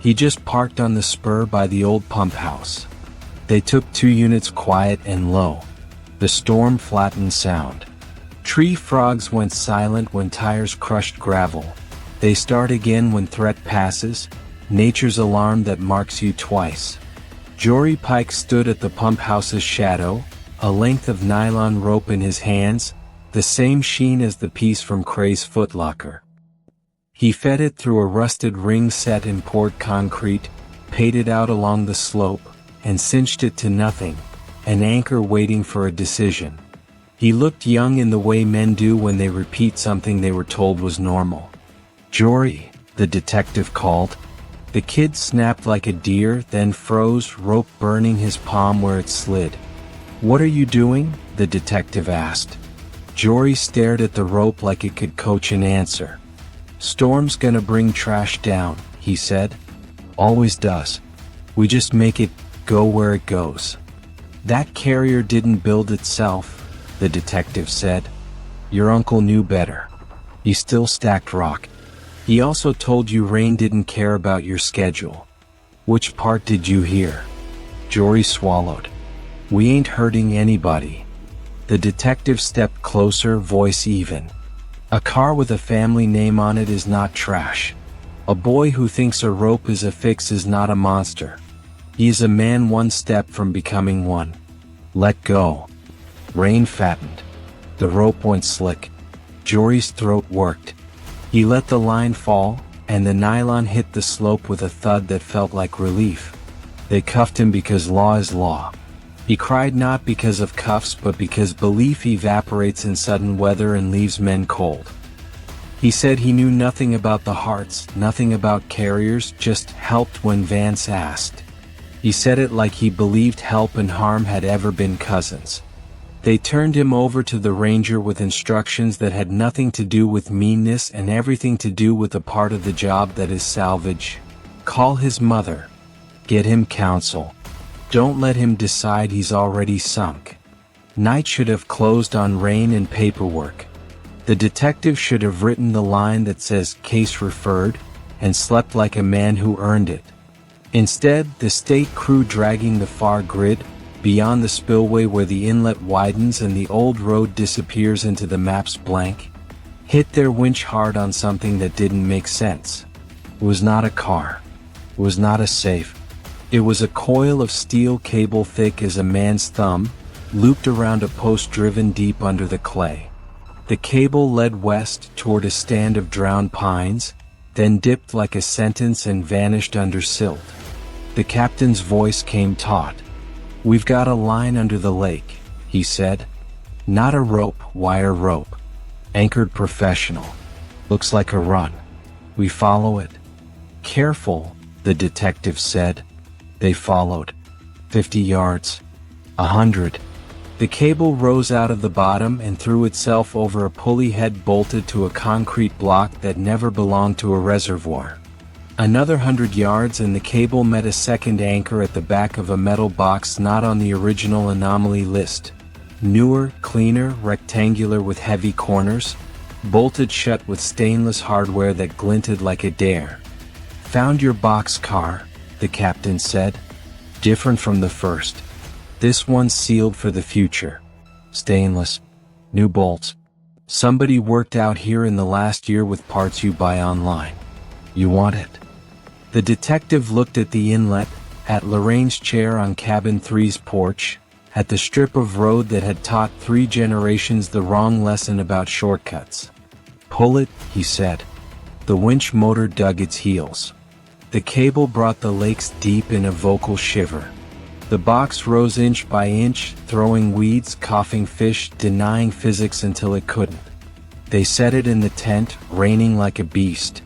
He just parked on the spur by the old pump house." They took 2 units quiet and low. The storm flattened sound. Tree frogs went silent when tires crushed gravel. They start again when threat passes, nature's alarm that marks you twice. Jory Pike stood at the pump house's shadow, a length of nylon rope in his hands, the same sheen as the piece from Cray's footlocker. He fed it through a rusted ring set in poured concrete, paid it out along the slope, and cinched it to nothing, an anchor waiting for a decision. He looked young in the way men do when they repeat something they were told was normal. "Jory," the detective called. The kid snapped like a deer, then froze, rope burning his palm where it slid. "What are you doing?" the detective asked. Jory stared at the rope like it could coach an answer. "Storm's gonna bring trash down," he said. "Always does. We just make it go where it goes." "That carrier didn't build itself," the detective said. "Your uncle knew better. He still stacked rock." He also told you rain didn't care about your schedule. Which part did you hear? Jory swallowed. We ain't hurting anybody. The detective stepped closer, voice even. A car with a family name on it is not trash. A boy who thinks a rope is a fix is not a monster. He is a man one step from becoming one. Let go. Rain fattened. The rope went slick. Jory's throat worked. He let the line fall, and the nylon hit the slope with a thud that felt like relief. They cuffed him because law is law. He cried not because of cuffs but because belief evaporates in sudden weather and leaves men cold. He said he knew nothing about the hearts, nothing about carriers, just helped when Vance asked. He said it like he believed help and harm had ever been cousins. They turned him over to the ranger with instructions that had nothing to do with meanness and everything to do with the part of the job that is salvage. Call his mother. Get him counsel. Don't let him decide he's already sunk. Night should have closed on rain and paperwork. The detective should have written the line that says case referred, and slept like a man who earned it. Instead, the state crew dragging the far grid, beyond the spillway where the inlet widens and the old road disappears into the map's blank, hit their winch hard on something that didn't make sense. It was not a car. It was not a safe. It was a coil of steel cable thick as a man's thumb, looped around a post driven deep under the clay. The cable led west toward a stand of drowned pines, then dipped like a sentence and vanished under silt. The captain's voice came taut. We've got a line under the lake, he said. Not a rope, wire rope. Anchored professional. Looks like a run. We follow it. Careful, the detective said. They followed. 50 yards. 100. The cable rose out of the bottom and threw itself over a pulley head bolted to a concrete block that never belonged to a reservoir. Another 100 yards and the cable met a second anchor at the back of a metal box not on the original anomaly list. Newer, cleaner, rectangular with heavy corners, bolted shut with stainless hardware that glinted like a dare. Found your box car, the captain said. Different from the first. This one's sealed for the future. Stainless. New bolts. Somebody worked out here in the last year with parts you buy online. You want it? The detective looked at the inlet, at Lorraine's chair on cabin 3's porch, at the strip of road that had taught 3 generations the wrong lesson about shortcuts. Pull it, he said. The winch motor dug its heels. The cable brought the lakes deep in a vocal shiver. The box rose inch by inch, throwing weeds, coughing fish, denying physics until it couldn't. They set it in the tent, raining like a beast.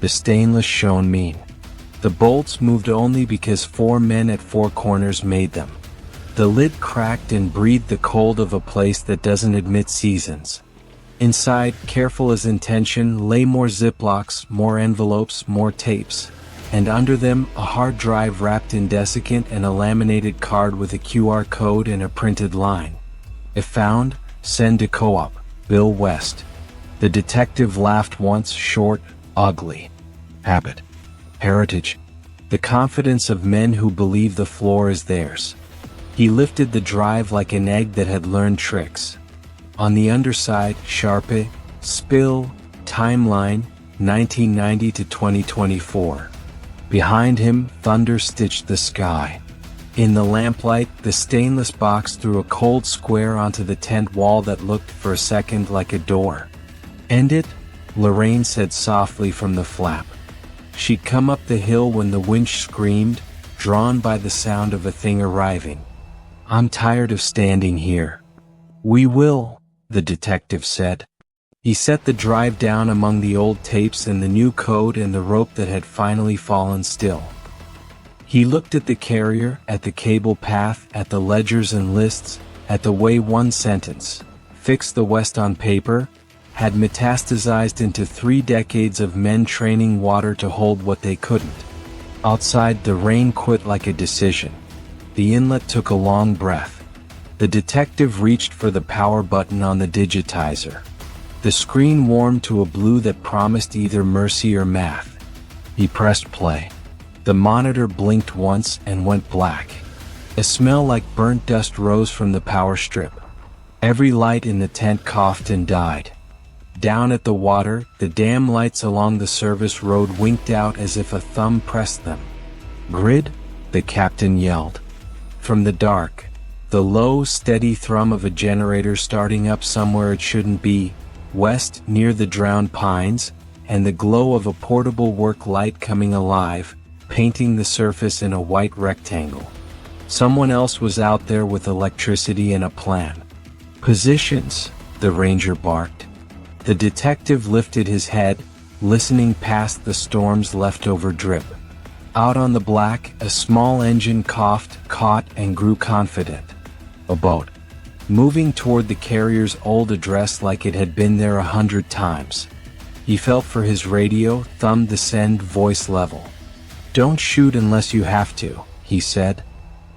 The stainless shone mean. The bolts moved only because 4 men at 4 corners made them. The lid cracked and breathed the cold of a place that doesn't admit seasons. Inside, careful as intention, lay more Ziplocs, more envelopes, more tapes. And under them, a hard drive wrapped in desiccant and a laminated card with a QR code and a printed line. If found, send to co-op, Bill West. The detective laughed once, short, ugly. Habit. Heritage. The confidence of men who believe the floor is theirs. He lifted the drive like an egg that had learned tricks. On the underside, Sharpe, spill, timeline, 1990 to 2024. Behind him, thunder stitched the sky. In the lamplight, the stainless box threw a cold square onto the tent wall that looked for a second like a door. End it? Lorraine said softly from the flap. She'd come up the hill when the winch screamed, drawn by the sound of a thing arriving. I'm tired of standing here. We will, the detective said. He set the drive down among the old tapes and the new code and the rope that had finally fallen still. He looked at the carrier, at the cable path, at the ledgers and lists, at the way one sentence, fix the West on paper, had metastasized into 3 decades of men training water to hold what they couldn't. Outside, the rain quit like a decision. The inlet took a long breath. The detective reached for the power button on the digitizer. The screen warmed to a blue that promised either mercy or math. He pressed play. The monitor blinked once and went black. A smell like burnt dust rose from the power strip. Every light in the tent coughed and died. Down at the water, the dam lights along the service road winked out as if a thumb pressed them. "Grid?" the captain yelled. From the dark, the low, steady thrum of a generator starting up somewhere it shouldn't be, west near the drowned pines, and the glow of a portable work light coming alive, painting the surface in a white rectangle. Someone else was out there with electricity and a plan. "Positions," the ranger barked. The detective lifted his head, listening past the storm's leftover drip. Out on the black, a small engine coughed, caught, and grew confident. A boat. Moving toward the carrier's old address like it had been there 100 times. He felt for his radio, thumbed the send voice level. "Don't shoot unless you have to," he said.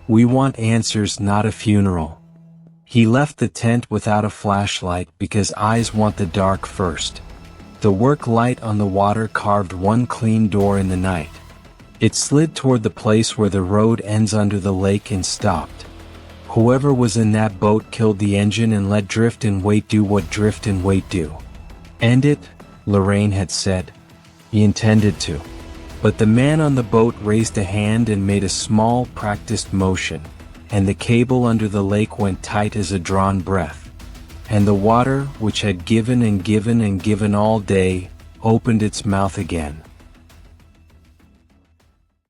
"We want answers, not a funeral." He left the tent without a flashlight because eyes want the dark first. The work light on the water carved one clean door in the night. It slid toward the place where the road ends under the lake and stopped. Whoever was in that boat killed the engine and let drift and weight do what drift and weight do. "End it," Lorraine had said. He intended to. But the man on the boat raised a hand and made a small, practiced motion, and the cable under the lake went tight as a drawn breath. And the water, which had given and given and given all day, opened its mouth again.